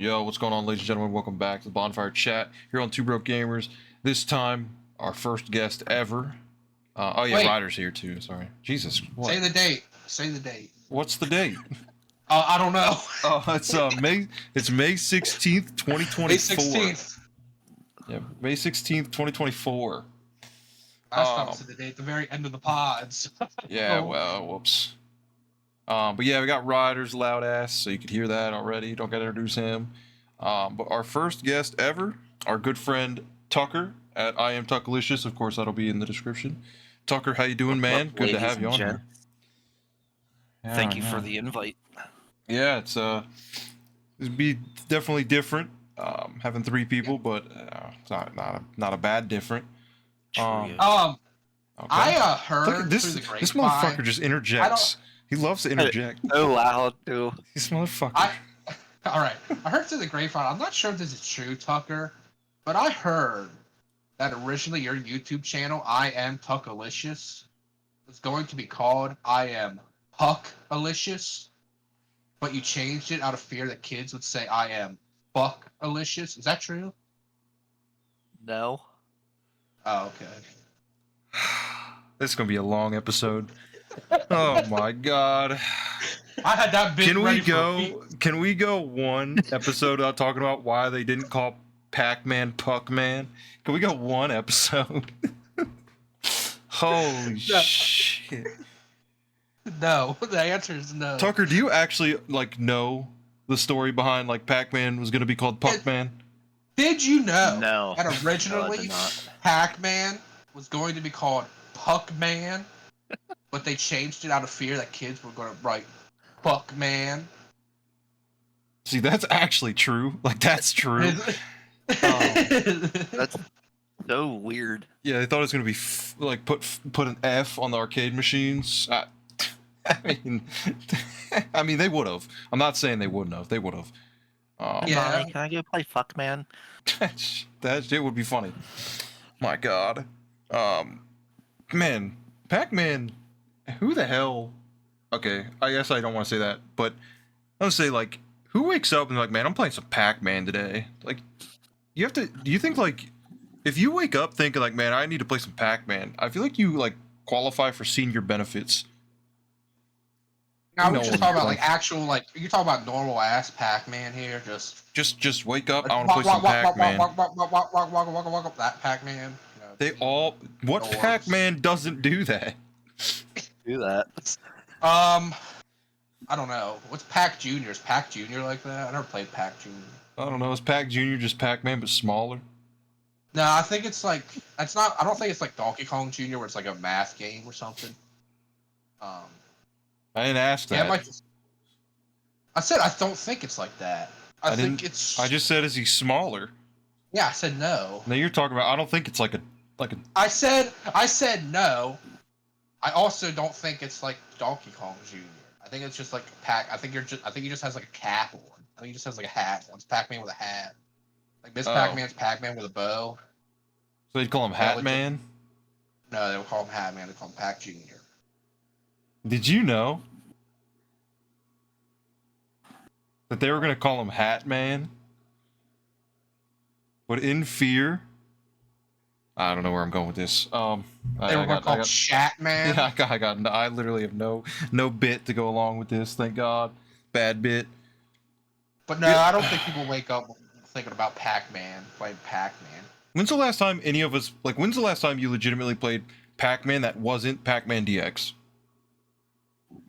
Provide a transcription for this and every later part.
Yo, what's going on, ladies and gentlemen? Welcome back to the Bonfire chat here on Two Broke Gamers. This time, our first guest ever. Oh yeah, Wait. Ryder's here too. Sorry, Jesus. What? Say the date. Say the date. What's the date? I don't know. Oh, it's May. It's May 16th, 2024. May 16th. Yeah, May 16th, 2024. Last time I said the date at the very end of the pods. Yeah. Well, whoops. But yeah, we got Ryder's loud ass, so you could hear that already. Don't gotta introduce him. But our first guest ever, our good friend Tucker at IAmTuckalicious. Of course, that'll be in the description. Tucker, how you doing, man? Good to have you on here. Thank you for the invite. Yeah, it'd be definitely different having three people, but it's not a bad different. Okay. I heard look at this. through the grapevine. This motherfucker just interjects. He loves to interject. So loud, too. This motherfucker. All right. I heard through the grapevine. I'm not sure if this is true, Tucker, but I heard that originally your YouTube channel, IAmTuckalicious, was going to be called IAmTuckalicious, but you changed it out of fear that kids would say IAmFuckalicious. Is that true? No. Oh, okay. This is gonna be a long episode. Oh my god. I had that bit ready for me. Can we go one episode without talking about why they didn't call Pac-Man Puck-Man? Can we go one episode? Holy shit. No, the answer is no. Tucker, do you actually know the story behind Pac-Man was gonna be called Puck-Man? Did you know No. that originally No, I did not. Pac-Man was going to be called Puck-Man, but they changed it out of fear that kids were going to write Puck-Man? See, that's actually true. That's true. That's so weird. Yeah, they thought it was gonna be put an F on the arcade machines. I mean, they would have. I'm not saying they wouldn't have. They would have. Yeah. Mommy, can I go play Fuck Man? That shit would be funny. My God. Man, Pac-Man. Who the hell? Okay, I guess I don't want to say that, but I would say who wakes up and man, I'm playing some Pac-Man today. You have to. Do you think if you wake up thinking man, I need to play some Pac-Man, I feel like you qualify for senior benefits. Now we're just talking about actual you talking about normal ass Pac-Man here, just wake up. I want to play some Pac-Man. That Pac-Man. What Pac-Man doesn't do that? Do that. I don't know. What's Pac Jr.? Is Pac Jr. like that? I never played Pac Jr. I don't know. Is Pac Jr. just Pac-Man but smaller? No, I think it's it's not. I don't think it's like Donkey Kong Jr. where it's like a math game or something. I didn't ask that. Yeah, I said I don't think it's like that. I think it's. I just said, is he smaller? Yeah, I said no. No, you're talking about. I don't think it's like a. I said no. I also don't think it's like Donkey Kong Jr. I think it's just like Pac. I think he just has a cap on. I think he just has a hat on. It's Pac-Man with a hat. This Pac-Man's Pac-Man with a bow. So they'd call him Hat Man? No, they don't call him Hat Man. They call him Pac Jr. Did you know that they were gonna call him Hat Man? But in fear, I don't know where I'm going with this. They were gonna call him Shat Man. Yeah, I literally have no bit to go along with this. Thank God, bad bit. But no, I don't think people wake up thinking about Pac-Man, playing Pac-Man. When's the last time any of us when's the last time you legitimately played Pac-Man that wasn't Pac-Man DX?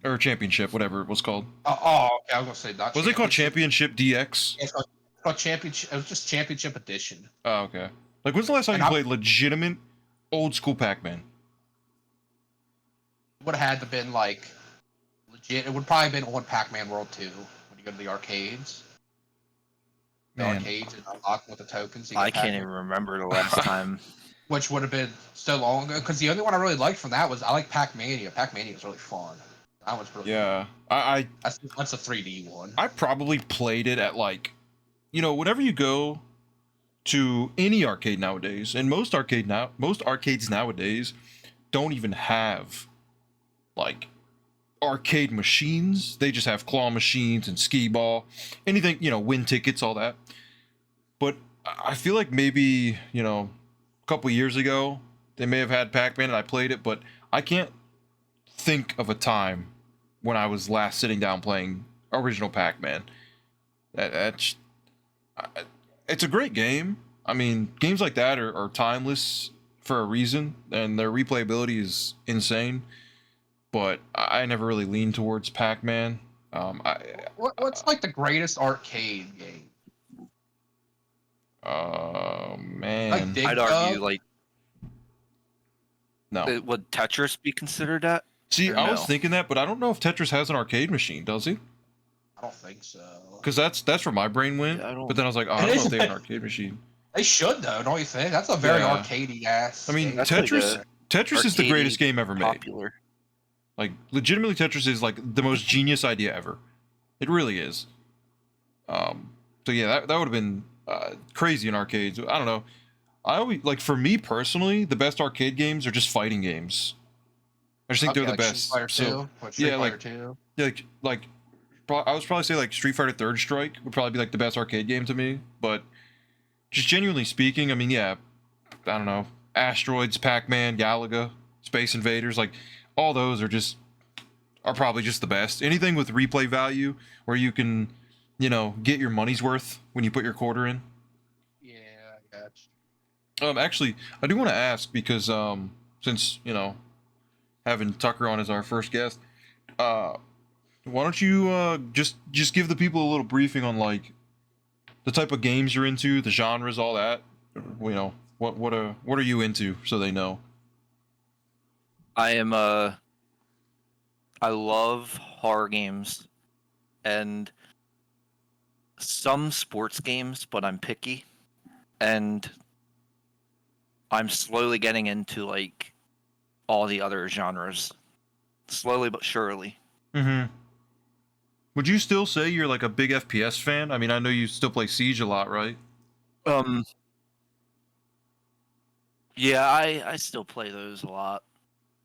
Or Championship, whatever it was called. Okay, I was gonna say not. Was it called Championship DX? Yeah, it's called Championship. It was just Championship Edition. Oh, okay. When's the last time you played legitimate old school Pac-Man? Would have had to been legit. It would probably have been on Pac-Man World 2 when you go to the arcades. Arcades and unlock with the tokens. I can't even remember the last time. Which would have been so long ago. Because the only one I really liked from that was I like Pac-Mania. Pac-Mania was really fun. That was really fun. That's a 3D one. I probably played it at whenever you go to any arcade nowadays, and most arcades nowadays don't even have arcade machines. They just have claw machines and skee ball, anything, win tickets, all that. But I feel like maybe, a couple years ago, they may have had Pac-Man and I played it, but I can't think of a time when I was last sitting down playing original Pac-Man. That's it's a great game. I mean, games like that are timeless for a reason, and their replayability is insane. But I never really leaned towards Pac-Man. What's like the greatest arcade game? Man, Like Dig I'd argue Dug? like no. would Tetris be considered that? See, or I was no? thinking that, but I don't know if Tetris has an arcade machine. Does he? I don't think so. Because that's where my brain went. Yeah, I don't- But then I was like, oh, I don't know if they have an arcade machine. They should though, don't you think? That's a very Yeah. arcadey ass. I mean, game. That's like Tetris is the arcadey greatest game ever made. Popular. Like, legitimately, Tetris is like the most genius idea ever. It really is. So yeah, that would have been crazy in arcades. I don't know. I always like, for me personally, the best arcade games are just fighting games. I just think they're the like best. Street Fighter 2? So What, Street yeah, Fighter like- 2? I would probably say like Street Fighter Third Strike would probably be like the best arcade game to me. But just genuinely speaking, I mean, yeah, I don't know, Asteroids, Pac-Man, Galaga, Space Invaders, like all those are probably just the best. Anything with replay value where you can, get your money's worth when you put your quarter in. Yeah, I got you. Actually, I do want to ask because since having Tucker on as our first guest, why don't you just give the people a little briefing on like the type of games you're into, the genres, all that. What are you into so they know? I am I love horror games and some sports games, but I'm picky. And I'm slowly getting into like all the other genres. Slowly but surely. Mm-hmm. Would you still say you're like a big FPS fan? I mean, I know you still play Siege a lot, right? Yeah, I still play those a lot.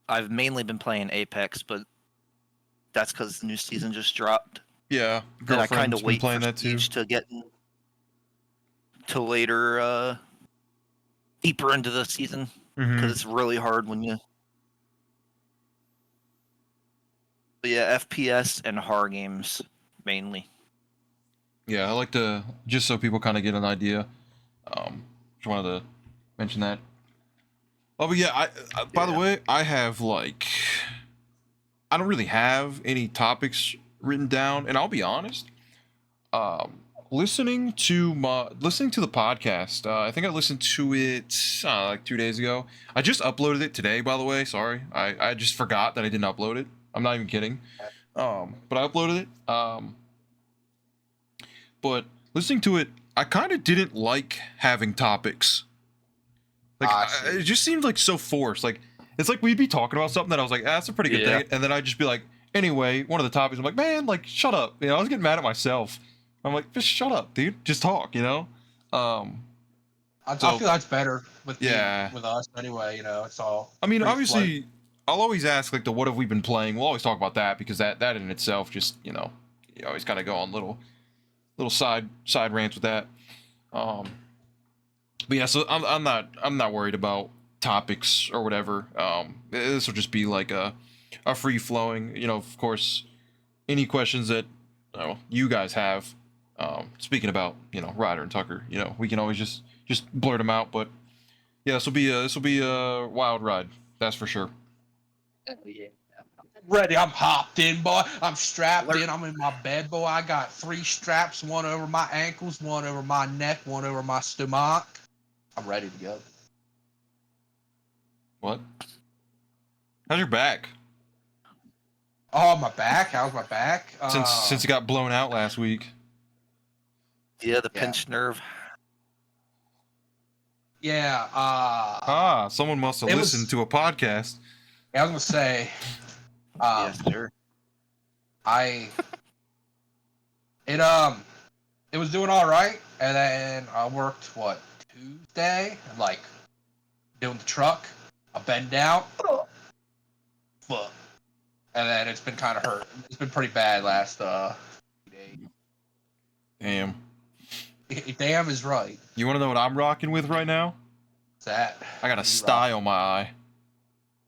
I've mainly been playing Apex, but that's because the new season just dropped. Yeah, And I kind girlfriend's of been wait playing for that too. Siege to get to later, deeper into the season, because Mm-hmm. it's really hard when you. But yeah, FPS and horror games mainly. Yeah, I like to, just so people kind of get an idea. Just wanted to mention that. Oh, but yeah, by the Yeah. way, I have like, I don't really have any topics written down, and I'll be honest. Listening to the podcast, I think I listened to it like 2 days ago. I just uploaded it today, by the way. Sorry, I just forgot that I didn't upload it. I'm not even kidding. But I uploaded it. But listening to it, I kind of didn't like having topics. Like, I see. it just seemed like so forced. Like, it's like we'd be talking about something that I was like, that's a pretty good Yeah. thing. And then I'd just be like, anyway, one of the topics, I'm like, man, like, shut up. I was getting mad at myself. I'm like, just shut up, dude. Just talk, I So- feel that's better with Yeah. with us anyway. It's all. I mean, free obviously, I'll always ask, like, the what have we been playing? We'll always talk about that because that in itself just, you always kind of go on little side rants with that. But yeah, so I'm not worried about topics or whatever. This will just be like a free flowing. Of course, any questions that you guys have. Speaking about Ryder and Tucker, we can always just blurt them out. But yeah, this will be a wild ride. That's for sure. Hell yeah. Ready, I'm hopped in, boy. I'm strapped in. I'm in my bed, boy. I got 3 straps, one over my ankles, one over my neck, one over my stomach. I'm ready to go. What? How's your back? Oh, my back. How's my back? Since it got blown out last week. Yeah, the Yeah. pinched nerve. Yeah. Someone must have It was- listened to a podcast. I was gonna say. Yes, sir. It was doing all right, and then I worked Tuesday, like doing the truck. I bend down, fuck, and then it's been kind of hurt. It's been pretty bad last days. Damn. Damn is right. You want to know what I'm rocking with right now? What's that? I got a sty on my eye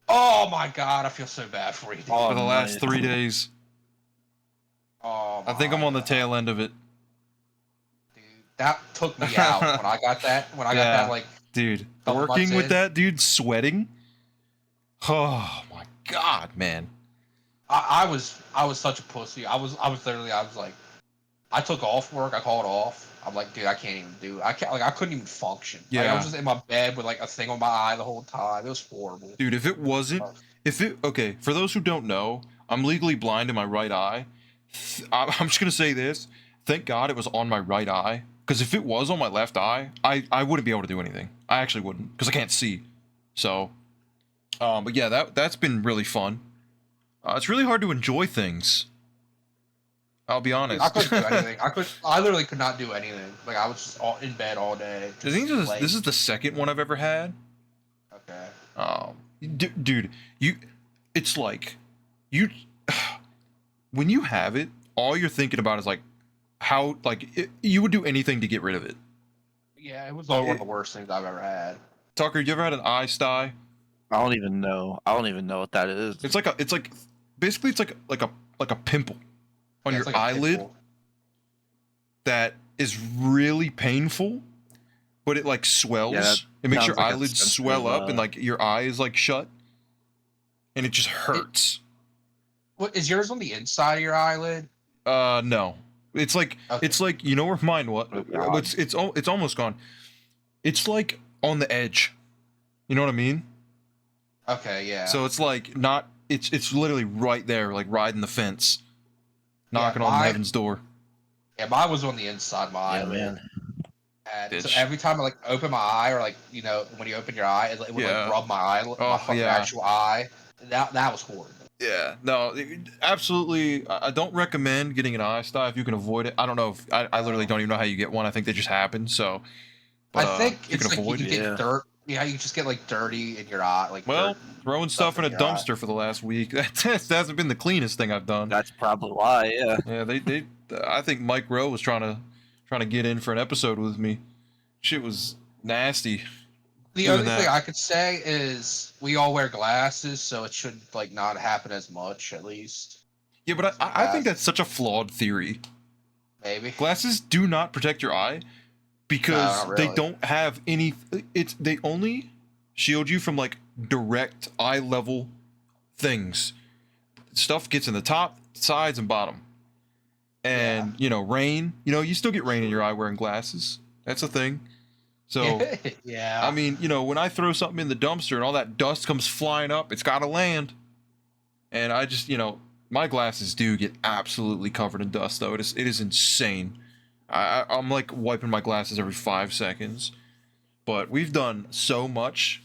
Oh my god, I feel so bad for you. Dude. Oh, for the last nice. 3 days. Oh, I think I'm on the tail end of it. Dude, that took me out when I got that. When I got Yeah. that, like, Dude, couple working months with in. that dude, sweating. Oh my god, man. I was such a pussy. I was like, I took off work. I called off. I'm like, dude, I can't even do. I couldn't even function. Like, I Yeah. was just in my bed with like a thing on my eye the whole time. It was horrible. Dude, if it wasn't, okay, for those who don't know, I'm legally blind in my right eye. I'm just gonna say this. Thank God it was on my right eye, because if it was on my left eye, I wouldn't be able to do anything. I actually wouldn't, because I can't see. So, but yeah, that's been really fun. It's really hard to enjoy things. I'll be honest. I couldn't do anything. I literally could not do anything. Like, I was just in bed all day. I think this is the second one I've ever had. Okay. Dude, it's like, when you have it, all you're thinking about is like, how, like, you would do anything to get rid of it. Yeah, it was one of the worst things I've ever had. Tucker, you ever had an eye sty? I don't even know. I don't even know what that is. It's like basically it's like a pimple on Yeah, your it's like a eyelid pimple. that is really painful, but it like swells. Yeah, that it makes sounds your like a eyelids sensitive, swell up and like your eye is like shut, and it just hurts. What is yours on the inside of your eyelid? No, it's like Okay. it's like, you know where mine was. Oh, God. It's almost gone. It's like on the edge. You know what I mean? Okay, yeah. So it's like not. It's literally right there, like riding the fence, knocking on mine- heaven's door. Yeah, mine was on the inside of my Yeah, eyelid. man. And so Bitch. every time I like open my eye, or like, you know, when you open your eye, it would Yeah. like rub my eye, my Oh, fucking yeah. actual eye. That was horrible. Yeah, no, absolutely. I don't recommend getting an eye sty if you can avoid it. I don't know if I literally don't even know how you get one. I think they just happen. So, but, I think you it's can like avoid you it. can Yeah. get dirt. Yeah, you just get like dirty in your eye. Like, Well, dirt. throwing stuff in a in your eye. dumpster for the last week. That hasn't been the cleanest thing I've done. That's probably why. Yeah. Yeah, they. I think Mike Rowe was trying to get in for an episode with me. Shit was nasty. The doing only that. thing I could say is we all wear glasses, so it should like not happen as much, at least. Yeah, but I think that's such a flawed theory. Maybe. Glasses do not protect your eye because not they really. don't have any. They only shield you from like direct eye level things. Stuff gets in the top, sides, and bottom. And you know, rain. You know, you still get rain in your eye wearing glasses. That's a thing. So yeah. I mean, you know, when I throw something in the dumpster and all that dust comes flying up, it's got to land. And I just, you know, my glasses do get absolutely covered in dust, though. It is insane. I'm like wiping my glasses every 5 seconds. But we've done so much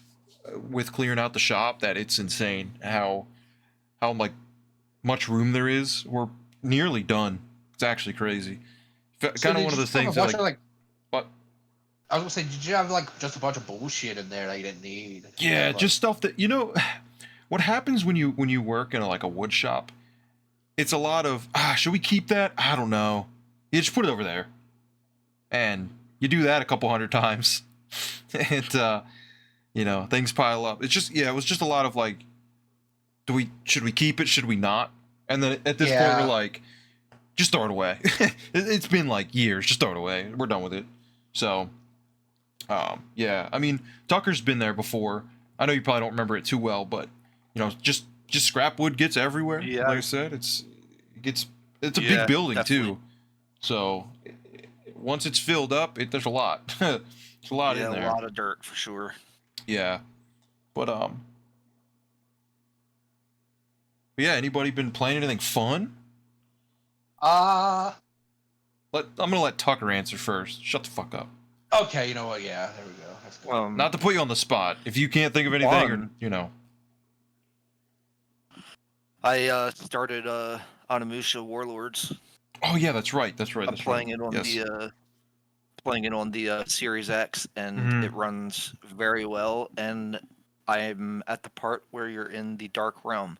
with clearing out the shop that it's insane how like much room there is. We're nearly done. It's actually crazy. Kind of one of those things that like, what? I was gonna say, did you have like just a bunch of bullshit in there that you didn't need? Yeah, Like, just stuff that, you know, what happens when you work in like a wood shop? It's a lot of, should we keep that? I don't know. You just put it over there. And you do that a couple hundred times. And you know, things pile up. It's just, yeah, it was just a lot of like, should we keep it? Should we not? And then at this point we're like, just throw it away. It's been like years, just throw it away. We're done with it. So yeah, I mean, Tucker's been there before. I know you probably don't remember it too well, but you know, just scrap wood gets everywhere. Yeah. Like I said, it's a big Yeah, building definitely. too. So once it's filled up, there's a lot. There's a lot in there. A lot of dirt for sure. Yeah, but yeah. Anybody been playing anything fun? I'm gonna let Tucker answer first. Shut the fuck up. okay, you know what? Yeah, there we go. That's good. Not to put you on the spot. If you can't think of anything, or Fun. you know. I started Onimusha Warlords. Oh yeah, that's right. That's right. I'm That's playing right. it on Yes. the Series X, and Mhm. it runs very well. And I'm at the part where you're in the Dark Realm.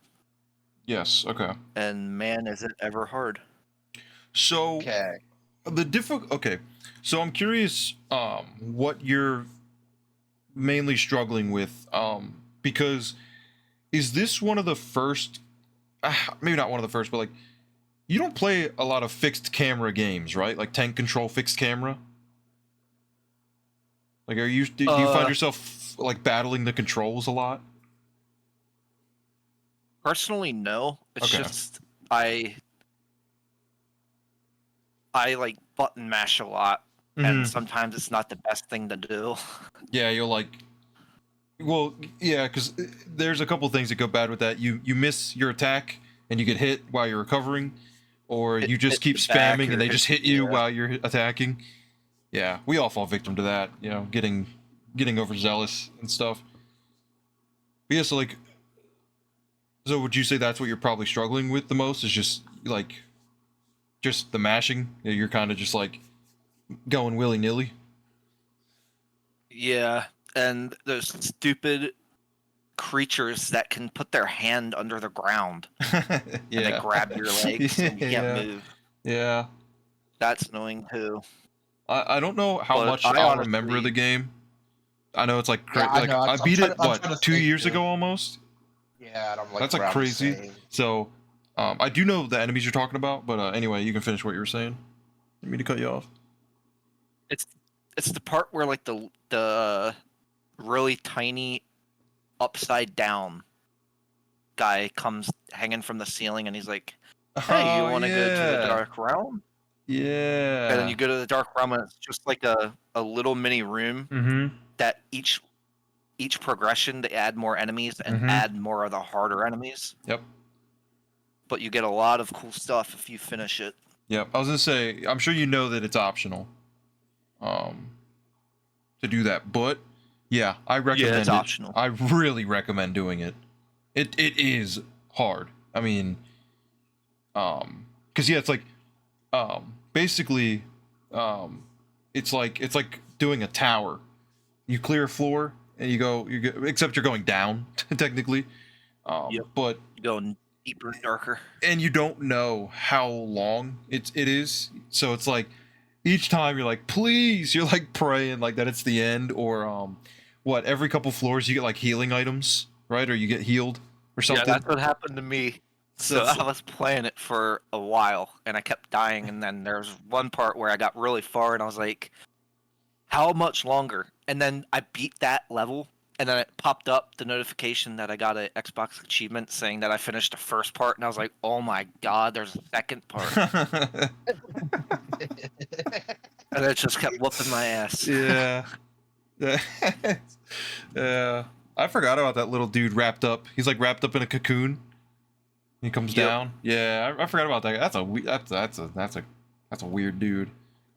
Yes. Okay. and man, is it ever hard. So Okay. Okay. So I'm curious, what you're mainly struggling with, because is this one of the first? Maybe not one of the first, but like you don't play a lot of fixed camera games, right? Like tank control fixed camera. Like, do you find yourself like battling the controls a lot? Personally, no. It's Okay. just I like button mash a lot, and Mhm. sometimes it's not the best thing to do. Yeah, you'll like. Well, yeah, because there's a couple things that go bad with that. You miss your attack and you get hit while you're recovering, or you just Hit keep the back spamming and or they hit, just hit you while you're attacking. Yeah, we all fall victim to that. You know, getting overzealous and stuff. But yeah, so like, so would you say that's what you're probably struggling with the most? Is just like just the mashing? You're kind of just like going willy nilly. Yeah, and those stupid creatures that can put their hand under the ground and they Yeah. grab your legs and you can't Yeah. move. Yeah. That's annoying too. I don't know how But much I I'll remember the honestly, game. I know it's like Yeah, I like know. I beat it I'm trying what to 2 think years too. ago almost. Yeah, and I'm like That's like around the crazy. same. So I do know the enemies you're talking about, but anyway, you can finish what you were saying. Didn't mean to cut you off. it's it's the part where like the really tiny upside down guy comes hanging from the ceiling and he's like, "Hey, you Oh want to go to the yeah, dark realm?" And then yeah. you go to the dark realm and it's just like a little mini room Mm-hmm. that each progression they add more enemies and Mm-hmm. add more of the harder enemies. Yep. But you get a lot of cool stuff if you finish it. Yep. I was gonna say, I'm sure you know that it's optional, um, to do that, but yeah, I Yeah, it's recommend it. optional. I really recommend doing it. It is hard. I mean, because yeah, it's like, basically, um, it's like doing a tower. You clear a floor and except you're going down technically, Yep. but Going deeper and darker. and you don't know how long it is, so it's like each time you're like, please, you're like praying like that it's the end, or what, every couple floors you get like healing items, right, or you get healed or Yeah, something. that's what happened to me. So That's I was playing it for a while and I kept dying, and then there was one part where I got really far and I was like, how much longer? And then I beat that level, and then it popped up the notification that I got an Xbox achievement saying that I finished the first part, and I was like, oh my god, there's a second part. And it just kept whooping my ass. Yeah. Yeah. I forgot about that little dude wrapped up. He's like wrapped up in a cocoon. He comes Yep. down. Yeah, I forgot about that. That's a weird dude.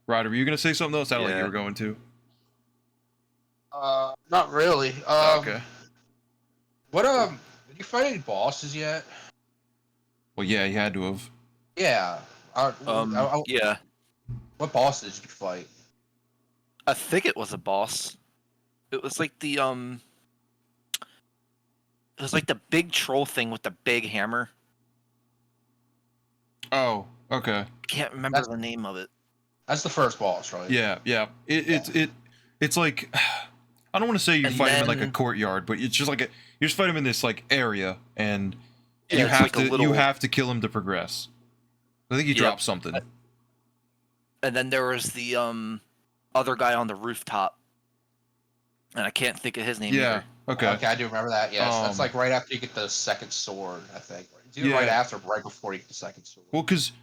Ryder, were you gonna say something though? It sounded like you Yeah. were going to. Not really. Okay. What did you fight any bosses yet? Well, yeah, he had to have. Yeah. Yeah. What bosses did you fight? I think it was a boss. It was like the it was like the big troll thing with the big hammer. Oh, okay. I can't remember the name of it. That's the first boss, right? Yeah, yeah. It's like, I don't want to say you And fight him in like a then- courtyard, but it's just like you just fight him in this like area, and Yeah, you it's have like a to little- kill him to progress. I think he Yep. dropped something. And then there was the other guy on the rooftop, and I can't think of his name Yeah. either. Okay. Okay, I do remember that. Yes, that's Um, like right after you get the second sword, I think. It's either Yeah. right after, or right before you get the second sword. Well, because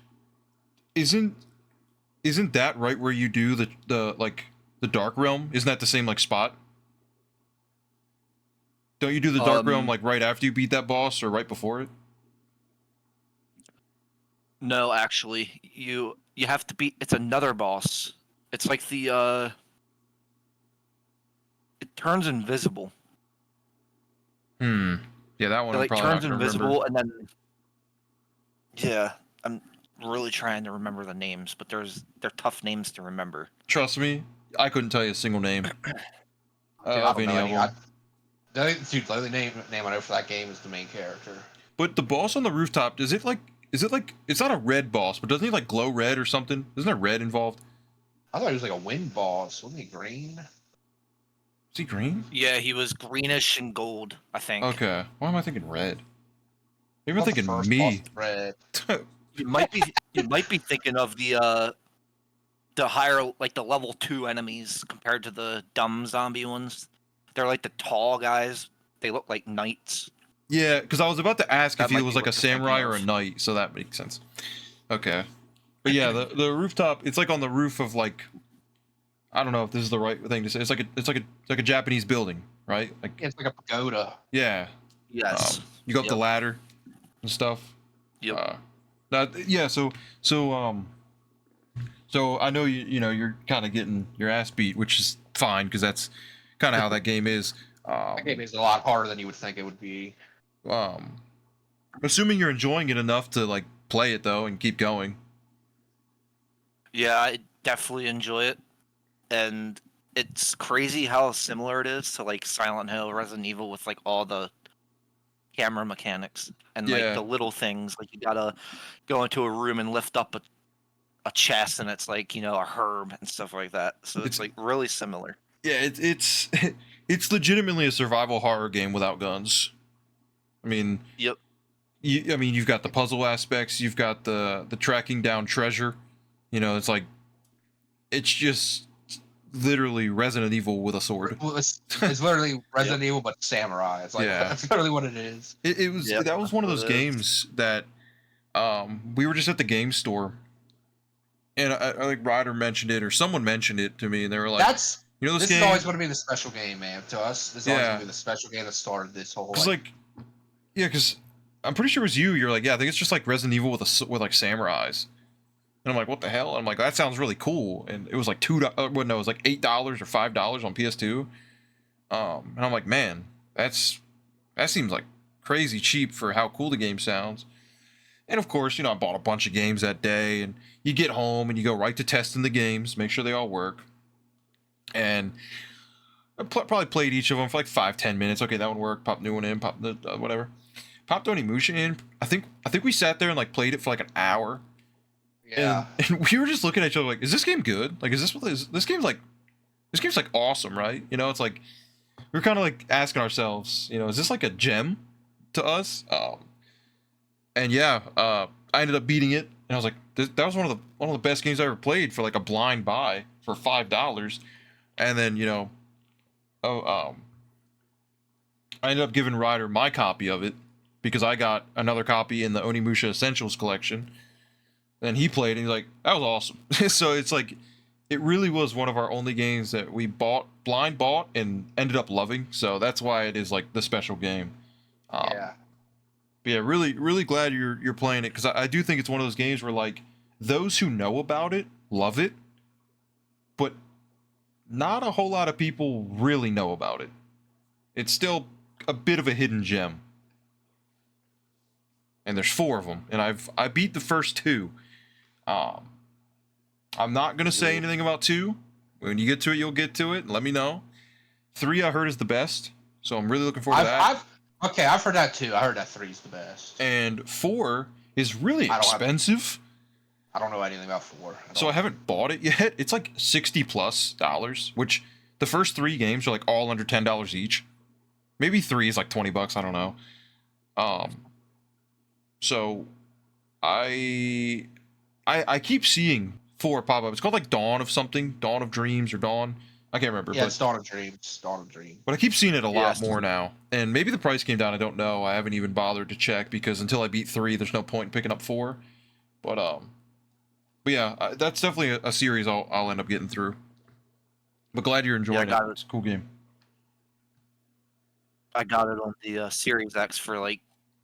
isn't that right where you do the like the dark realm? Isn't that the same like spot? Don't you do the dark realm like right after you beat that boss or right before it? No, actually, you have to beat. It's another boss. It's like the it turns invisible. Yeah, that one It I'm like probably not turns gonna invisible, remember. and then yeah, I'm really trying to remember the names, but they're tough names to remember. Trust me, I couldn't tell you a single name Dude, I of don't any know of any. them. The only name I know for that game is the main character. But the boss on the rooftop, is it like it's not a red boss, but doesn't he like glow red or something? Isn't there red involved? I thought he was like a wind boss. Wasn't he green? Is he green? Yeah, he was greenish and gold, I think. Okay. Why am I thinking red? Maybe I'm Not the thinking first me. boss red. You might be thinking of the higher, like the level 2 enemies compared to the dumb zombie ones. They're like the tall guys. They look like knights. Yeah, because I was about to ask That if he might was be like a what you're thinking samurai or a of. knight, so that makes sense. Okay. But yeah, the rooftop, it's like on the roof of like, I don't know if this is the right thing to say. It's like a Japanese building, right? Like, It's like a pagoda. yeah. Yes. You go up the Yep. ladder and stuff. Yep. Yeah. So I know you're kind of getting your ass beat, which is fine because that's kind of how that game is. That game is a lot harder than you would think it would be. Um, assuming you're enjoying it enough to like play it though and keep going. Yeah, I definitely enjoy it, and it's crazy how similar it is to like Silent Hill, Resident Evil, with like all the camera mechanics and like Yeah. the little things. Like you gotta go into a room and lift up a chest, and it's like a herb and stuff like that. So it's like really similar. Yeah, it's it's legitimately a survival horror game without guns. I mean, Yep. you've got the puzzle aspects, you've got the tracking down treasure. It's like it's just literally Resident Evil with a sword. Well, it's literally Resident Evil, but samurai. It's like Yeah. that's literally what it is. It was Yep, that was one of that's those what it is. games that we were just at the game store, and I like Ryder mentioned it or someone mentioned it to me, and they were like, That's this this game. is always going to be the special game, man. To us, this is always Yeah. going to be the special game that started this whole. Cause because I'm pretty sure it was you. You're like, yeah, I think it's just like Resident Evil with like samurais. And I'm like, what the hell? And I'm like, that sounds really cool. And it was like it was like $8 or $5 on PS2. And I'm like, man, that seems like crazy cheap for how cool the game sounds. And of course, I bought a bunch of games that day. And you get home and you go right to testing the games, make sure they all work. And I probably played each of them for like 5-10 minutes. Okay, that one worked. Pop new one in. Pop the whatever. Popped Onimusha in. I think we sat there and like played it for like an hour. yeah. And we were just looking at each other like, is this game good? Like, is this game's like awesome, right? It's like we're kind of like asking ourselves, is this like a gem to us? And yeah, I ended up beating it, and I was like, that was one of the best games I ever played for like a blind buy for $5. And then I ended up giving Ryder my copy of it because I got another copy in the Onimusha Essentials collection. And he played, and he's like, that was awesome. So it's like, it really was one of our only games that we blind bought, and ended up loving. So that's why it is like the special game. Yeah. But yeah, really, really glad you're playing it, because I do think it's one of those games where like those who know about it love it, but not a whole lot of people really know about it. It's still a bit of a hidden gem. And there's 4 of them, and I beat the first 2. I'm not gonna say anything about 2. When you get to it, you'll get to it. Let me know. 3 I heard is the best, so I'm really looking forward to that. I've heard that too. I heard that 3 is the best. And 4 is really expensive. I don't know anything about 4. So I haven't bought it yet. It's like $60+, which the first 3 games are like all under $10 each. Maybe 3 is like $20. I don't know. So I keep seeing 4 pop up. It's called like Dawn of something, Dawn of Dreams or Dawn. I can't remember. Yeah, it's Dawn of Dreams. Dawn of Dreams. But I keep seeing it a lot Yes. more now. And maybe the price came down. I don't know. I haven't even bothered to check because until I beat 3, there's no point in picking up 4. But yeah, that's definitely a series I'll end up getting through. But glad you're enjoying Yeah, I it. got it. It's a cool game. I got it on the Series X for like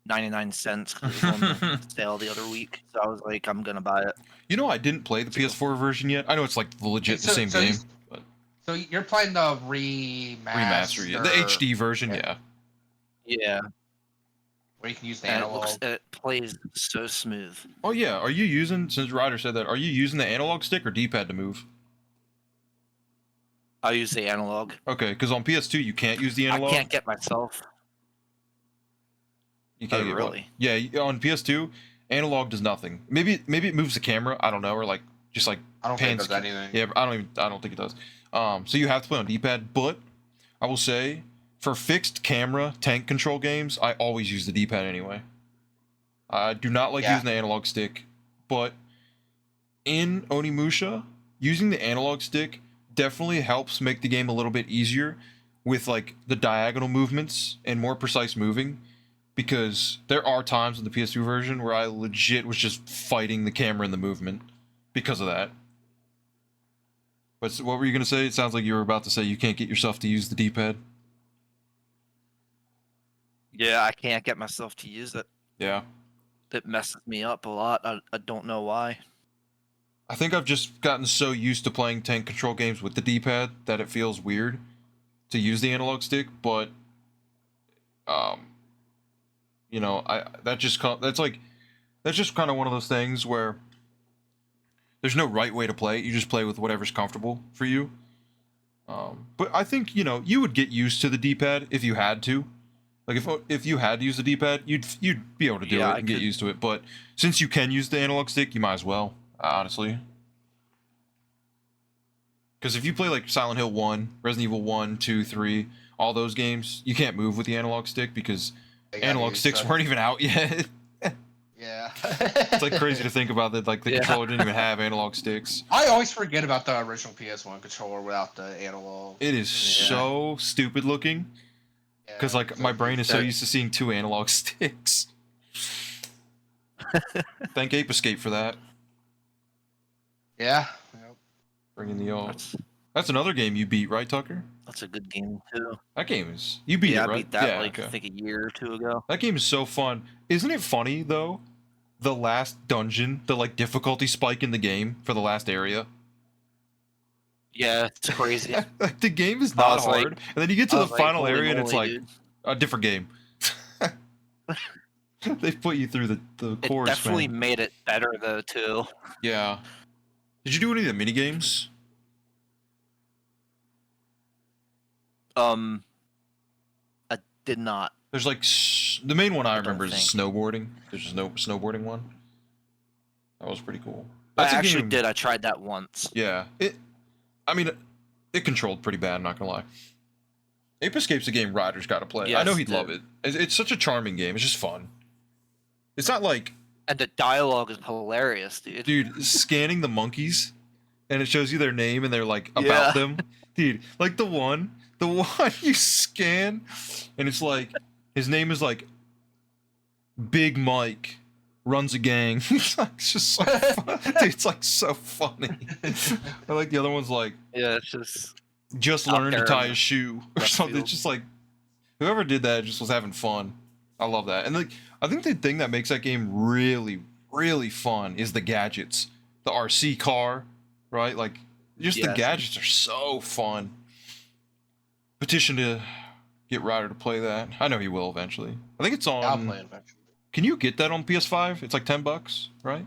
99 cents because it was on the sale the other week. So I was like, I'm gonna buy it. I didn't play the PS4 version yet. I know it's like legit the same game. But So you're playing the remaster, yeah. The HD version, yeah. Yeah, where you can use the and analog. it plays so smooth. Oh yeah, are you using, since Ryder said that, are you using the analog stick or D-pad to move? I'll use the analog. Okay, because on PS2 you can't use the analog. I can't get myself. You can't get really? Yeah, on PS2, analog does nothing. Maybe it moves the camera. I don't know, or like just like I don't think pans. it does anything. Yeah, I don't think it does. So you have to play on D-pad. But I will say, for fixed camera tank control games, I always use the D-pad anyway. I do not like using the analog stick, but in Onimusha, using the analog stick definitely helps make the game a little bit easier with like the diagonal movements and more precise moving, because there are times in the PS2 version where I legit was just fighting the camera and the movement because of that. But what were you going to say? It sounds like you were about to say you can't get yourself to use the D-pad. Yeah, I can't get myself to use it. Yeah. It messes me up a lot. I don't know why. I think I've just gotten so used to playing tank control games with the D-pad that it feels weird to use the analog stick, but you know, that's just kind of one of those things where there's no right way to play it. You just play with whatever's comfortable for you. But I think, you know, you would get used to the D-pad if you had to. Like if you had to use the D-pad, you'd be able to do it and get used to it. But since you can use the analog stick, you might as well, honestly. Because if you play like Silent Hill 1, Resident Evil 1, 2, 3, all those games, you can't move with the analog stick because analog sticks weren't even out yet. Yeah. It's like crazy to think about that. Like the controller didn't even have analog sticks. I always forget about the original PS1 controller without the analog. It is so stupid looking. Because like my brain is so used to seeing 2 analog sticks. Thank Ape Escape for that. Yeah. Yep. Bringing the That's another game you beat, right, Tucker? That's a good game too. That game is you beat it, right? I beat that I think a year or 2 ago. That game is so fun. Isn't it funny though? The last dungeon, the like difficulty spike in the game for the last area. Yeah, it's crazy. Like the game is not hard, and then you get to the final area and it's like a different game. They put you through the course. It definitely made it better though too. Yeah. Did you do any of the mini games? I did not. There's like the main one I remember is snowboarding. There's a snowboarding one. That was pretty cool. That's I actually did. I tried that once. Yeah. I mean, it controlled pretty bad. I'm not gonna lie. Ape Escape's a game Ryder's got to play. Yes, I know he'd love it. It's such a charming game. It's just fun. It's not like. And the dialogue is hilarious, dude. Dude, scanning the monkeys, and it shows you their name and they're like about them. Dude, like the one you scan, and it's like his name is like Big Mike runs a gang. It's just so fun. Dude, it's like so funny. I like the other one's like it's just learned to tie a shoe or something. It's just like whoever did that just was having fun. I love that. And like I think the thing that makes that game really, really fun is the gadgets. The RC car, right? Like just the gadgets are so fun. Petition to get Ryder to play that. I know he will eventually. I think it's on. I'll play it eventually. Can you get that on PS5? It's like $10, right?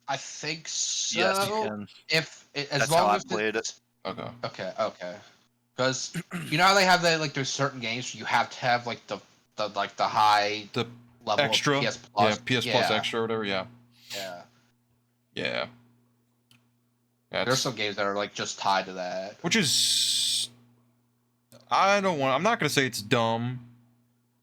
I think so. Yes, you can. As long as I played it. Okay. Because you know how they have that like there's certain games where you have to have like the high level extra of PS Plus. Yeah, PS Plus extra or whatever. Yeah. There's some games that are like just tied to that. Which is, I'm not gonna say it's dumb,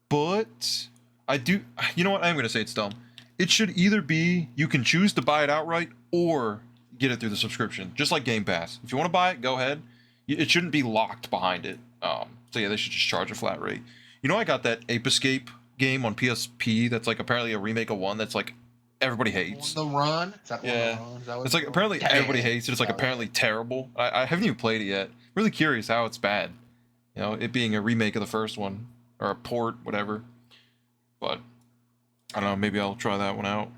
but I do. You know what? I'm gonna say it's dumb. It should either be you can choose to buy it outright or get it through the subscription, just like Game Pass. If you want to buy it, go ahead. It shouldn't be locked behind it. So yeah, they should just charge a flat rate. You know, I got that Ape Escape game on PSP. That's like apparently a remake of one that's like everybody hates. On the Run? Is that yeah. On the Run? Is that what it's like apparently everybody hates it. It's like apparently terrible. I haven't even played it yet. Really curious how it's bad. You know, it being a remake of the first one or a port, whatever. But I don't know. Maybe I'll try that one out.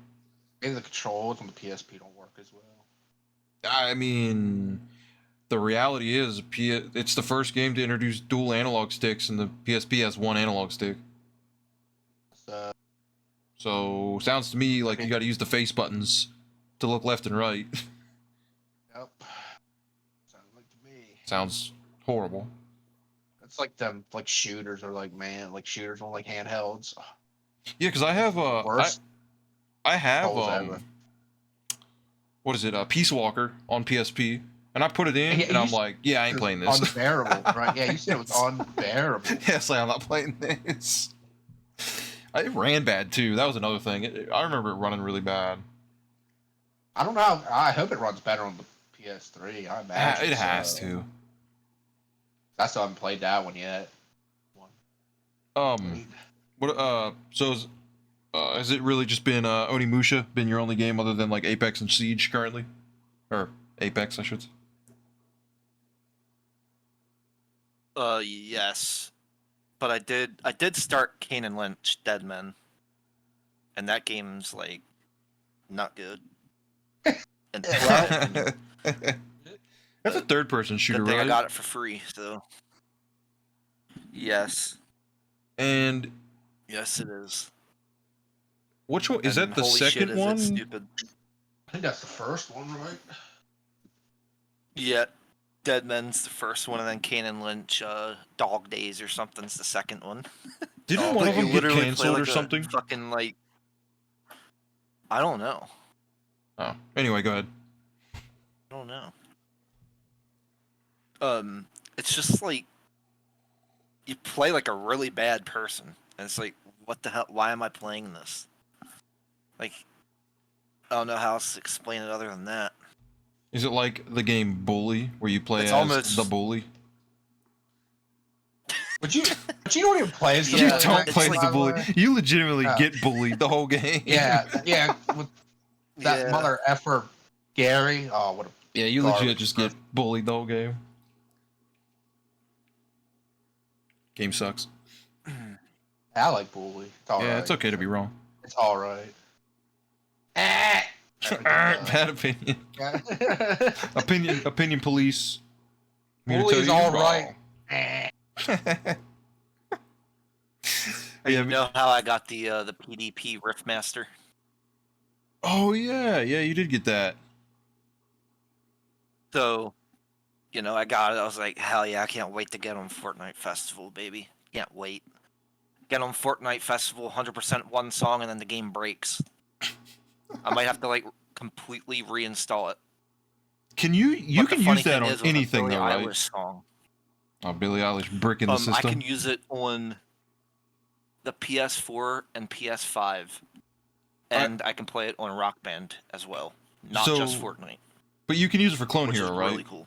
Maybe the controls on the PSP don't work as well. I mean, the reality is, it's the first game to introduce dual analog sticks, and the PSP has one analog stick. So sounds to me like you got to use the face buttons to look left and right. Yep. Sounds like to me. Sounds horrible. It's like them, like shooters or like shooters on like handhelds. Yeah, because I have Worst I have controls ever. what is it? Peace Walker on PSP, and I put it in, Yeah, and I'm like, yeah, I ain't It was playing this. unbearable, right? Yeah, you said it was Yes. unbearable. Yes, I'm not playing this. It ran bad too. That was another thing. I remember it running really bad. I don't know. I hope it runs better on the PS3. I imagine It has so. to. I still haven't played that one yet. What so has it really just been Onimusha been your only game other than like Apex and Siege currently? Or Apex, I should say. Yes, but I did start Kane and Lynch Dead Men, and that game's like not good. And Well, That's a third-person shooter, good thing right? I got it for free. So yes, And yes, it is. which one is And that? The holy shit, second is it one? stupid? I think that's the first one, right? Yeah, Dead Men's the first one, and then Kane and Lynch, Dog Days or something's the second one. Didn't Oh, one but of You them get literally play canceled like or a something? fucking like, I don't know. Oh, anyway, go ahead. I don't know. It's just like you play like a really bad person, and it's like, what the hell? Why am I playing this? Like, I don't know how else to explain it other than that. Is it like the game Bully, where you play It's as almost the bully? But you don't even play as the Yeah, You bully, don't right, it's play as like- the by the bully. way? You legitimately Oh. get bullied the whole game. Yeah, with that yeah. mother effer Gary. Oh, what a Yeah, you legit garbage just person. get bullied the whole game. Game sucks. I like bully. It's all Yeah, right. it's okay to be wrong. It's all right. Bad opinion. Opinion police. I'm here to Bully tell is you all you're right. wrong. You Yeah, know how I got the PDP Riffmaster? oh yeah, you did get that. So, I got it. I was like, hell yeah, I can't wait to get on Fortnite Festival, baby. Can't wait. Get on Fortnite Festival, 100% one song, and then the game breaks. I might have to like completely reinstall it. Can you But the can funny use that thing on is, with a anything Billie though, right? Eilish song. Oh, Billie Eilish bricking the I system. can use it on the PS4 and PS5, and I can play it on Rock Band as well, not just So- Fortnite, But you can use it for Clone which Hero, is right? really cool.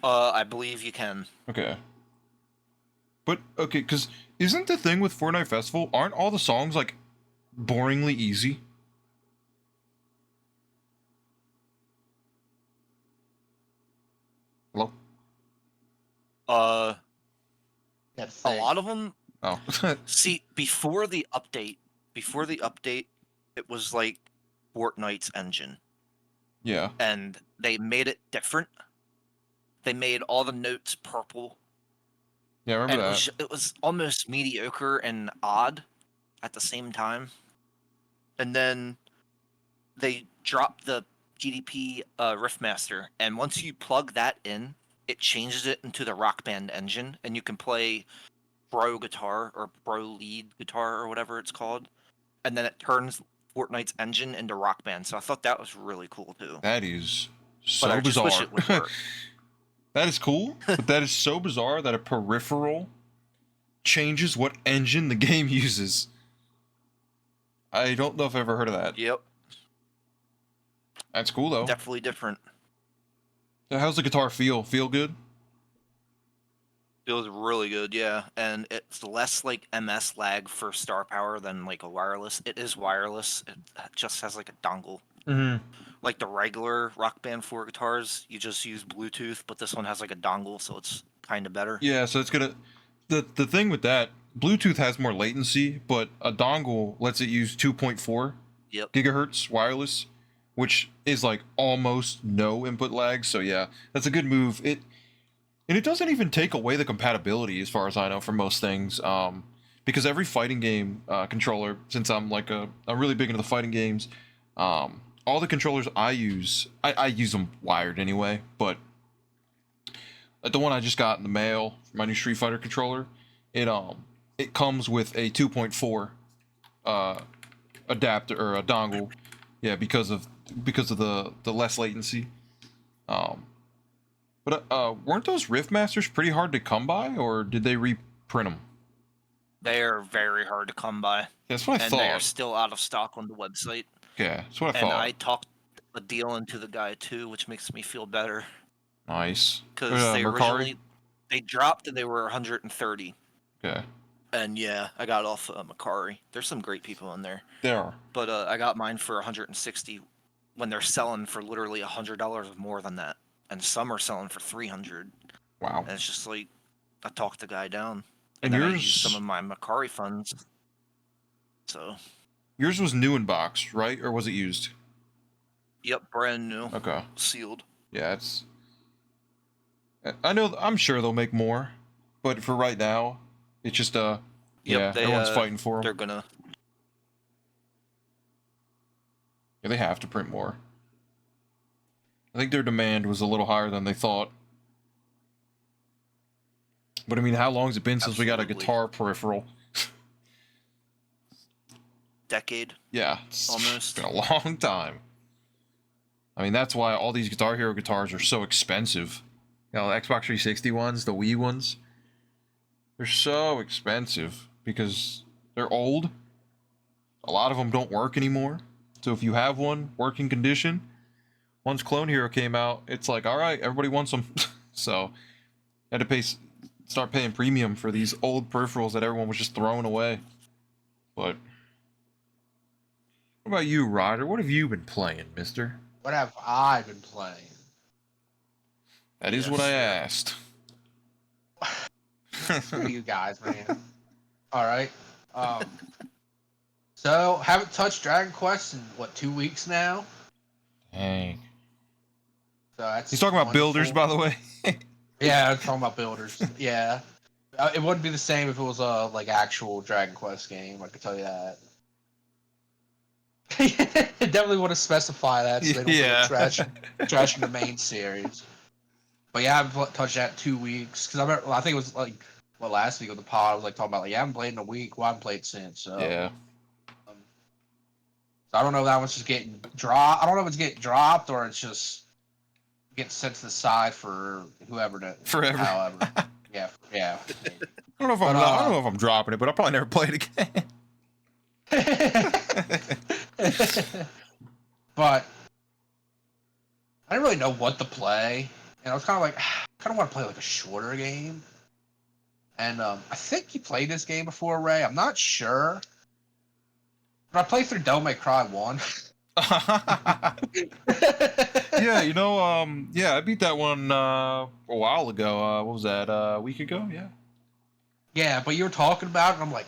I believe you can. Okay. But okay, because isn't the thing with Fortnite Festival, aren't all the songs like boringly easy? Hello? A That's lot of them. Oh. See, before the update, it was like Fortnite's engine, Yeah. and they made it different. They made all the notes purple, Yeah, I and remember that. it was almost mediocre and odd at the same time. And then they dropped the GDP Riffmaster, and once you plug that in, it changes it into the Rock Band engine, and you can play Bro Guitar or Bro Lead Guitar or whatever it's called, and then it turns Fortnite's engine into Rock Band. So I thought that was really cool too. That is But I so just wish bizarre. it would work. That is cool, but that is so bizarre that a peripheral changes what engine the game uses. I don't know if I've ever heard of that. Yep, That's cool though. definitely different. So how's the guitar feel? Feel good? Feels really good, yeah, and it's less like MS lag for star power than like a wireless. It is wireless. It just has like a dongle. Mm-hmm. Like the regular Rock Band 4 guitars, you just use Bluetooth, but this one has like a dongle, so it's kind of better. Yeah, so it's gonna the thing with that, Bluetooth has more latency, but a dongle lets it use 2.4 Yep. gigahertz wireless, which is like almost no input lag. So yeah, that's a good move. It doesn't even take away the compatibility, as far as I know, for most things. Because every fighting game controller, since I'm like I'm really big into the fighting games, all the controllers I use them wired anyway. But the one I just got in the mail, my new Street Fighter controller, it it comes with a 2.4 adapter or a dongle. Yeah, because of the less latency. But weren't those Rift Masters pretty hard to come by, or did they reprint them? They are very hard to come by, That's what I and they are thought. still out of stock on the website. Yeah, that's what I And thought. I talked a deal into the guy too, which makes me feel better Nice. because they Mercari? originally they dropped and they were 130. Okay. And yeah, I got off Macari. There's some great people in there. There are. But I got mine for 160 when they're selling for literally $100 more than that. And some are selling for 300. Wow. And it's just like, I talked the guy down. And then yours, I used some of my Macari funds. So. Yours was new in box, right? Or was it used? Yep, brand new. Okay. Sealed. Yeah, it's... I'm sure they'll make more. But for right now, it's just, Yep, yeah, everyone's fighting for them. They're gonna... Yeah, they have to print more. I think their demand was a little higher than they thought. But I mean, how long has it been since we got a guitar peripheral? Decade. Yeah, it's almost been a long time. I mean, that's why all these Guitar Hero guitars are so expensive. You know, the Xbox 360 ones, the Wii ones, they're so expensive because they're old. A lot of them don't work anymore. So if you have one, working condition, once Clone Hero came out, it's like, all right, everybody wants them. So I had to start paying premium for these old peripherals that everyone was just throwing away. But what about you, Ryder? What have you been playing, mister? What have I been playing? That is what I asked. Screw you guys, man. All right. So haven't touched Dragon Quest in what 2 weeks now. Dang. So that's. He's talking about builders, by the way. Yeah, I'm talking about builders. Yeah, it wouldn't be the same if it was a like actual Dragon Quest game. I could tell you that. It definitely would have specified that, so they don't trashing the main series. But yeah, I haven't touched that in 2 weeks because I think it was like last week of the pod I was like talking about like I haven't played in a week. Well, I haven't played since. So Yeah. So I don't know if that one's just getting dropped. I don't know if it's getting dropped or it's just getting sent to the side for whoever to Forever. However, yeah. I don't know if I'm dropping it, but I'll probably never play it again. But I didn't really know what to play, and I was kind of like, I kind of want to play like a shorter game. And I think you played this game before, Ray. I'm not sure, but I played through Devil May Cry 1. Yeah, you know, yeah, I beat that one a while ago. What was that? A week ago? Yeah. Yeah, but you were talking about it, and I'm like,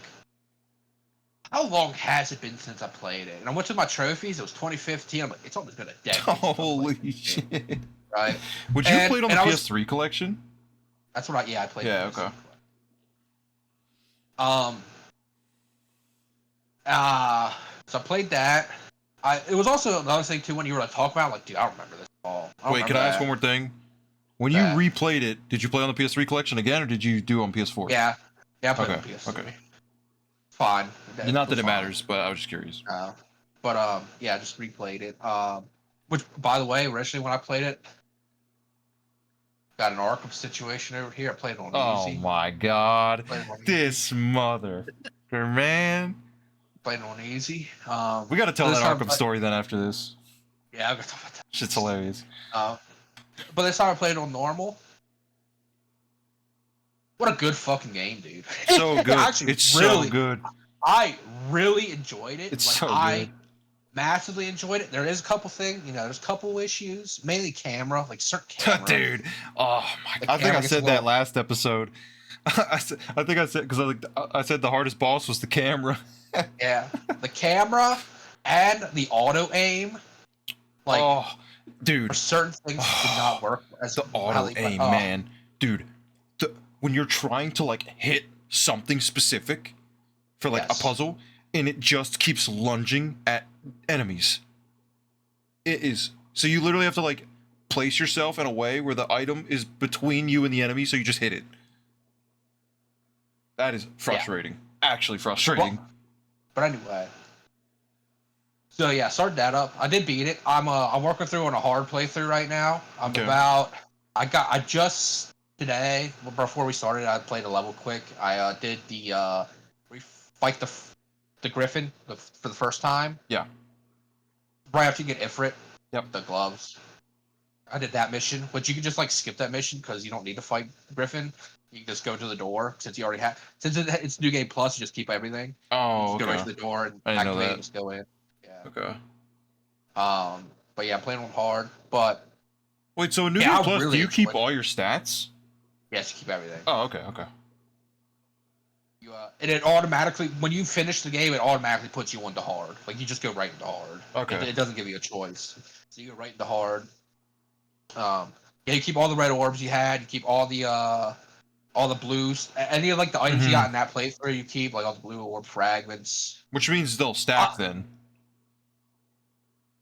how long has it been since I played it? And I went to my trophies. It was 2015. I'm like, it's almost been a decade. Holy shit! Right? Would you play it on the PS3 collection? That's what I played. Yeah. Okay. So I played that. It was also another thing too when you were like talking about like, dude, I don't remember this at all. Wait, can I ask one more thing? When you replayed it, did you play on the PS3 collection again, or did you do it on PS4? Yeah, I played on PS3. Okay. Fine. Not that it matters, but I was just curious. But yeah, I just replayed it. Which, by the way, originally when I played it, got an Arkham situation over here. I played it on easy. Oh my god, this mother, man. Played it on easy. We got to tell that Arkham story then after this. Yeah, I'm gonna talk about that. Shit's hilarious. But this time I played it on normal. What a good fucking game, dude. So good. It's so good. I really enjoyed it. It's so good. I massively enjoyed it. There is a couple things, there's a couple issues. Mainly camera, like certain camera. Dude. Oh my god. I think I said that last episode. I think I said, because I said the hardest boss was the camera. Yeah. The camera and the auto aim. Like, oh, dude. Certain things did not work. As the auto aim, man. Dude. When you're trying to like hit something specific for like a puzzle and it just keeps lunging at enemies. It is. So you literally have to like place yourself in a way where the item is between you and the enemy, so you just hit it. That is frustrating. Actually frustrating. Well, but anyway. So yeah, started that up. I did beat it. I'm working through on a hard playthrough right now. Okay. I just today before we started, I played a level quick. I did the we fight the Griffin for the first time. Yeah. Right after you get Ifrit. Yep. The gloves. I did that mission, but you can just like skip that mission because you don't need to fight Griffin. You can just go to the door since you already have. Since it's New Game Plus, you just keep everything. Oh, Just go right okay. to the door and I didn't know activate that. and just go in. Yeah. Okay. But yeah, I'm playing on hard. But Wait, so in New Yeah, Game I Plus, really do you keep enjoyed it. all your stats? yes, you keep everything. Oh, okay, okay. And it automatically, when you finish the game, it automatically puts you into hard. Like you just go right into hard. Okay. It doesn't give you a choice. So you go right into hard. Yeah, you keep all the red orbs you had. You keep all the blues. Any of like the items you got in that playthrough, you keep like all the blue orb fragments. Which means they'll stack then.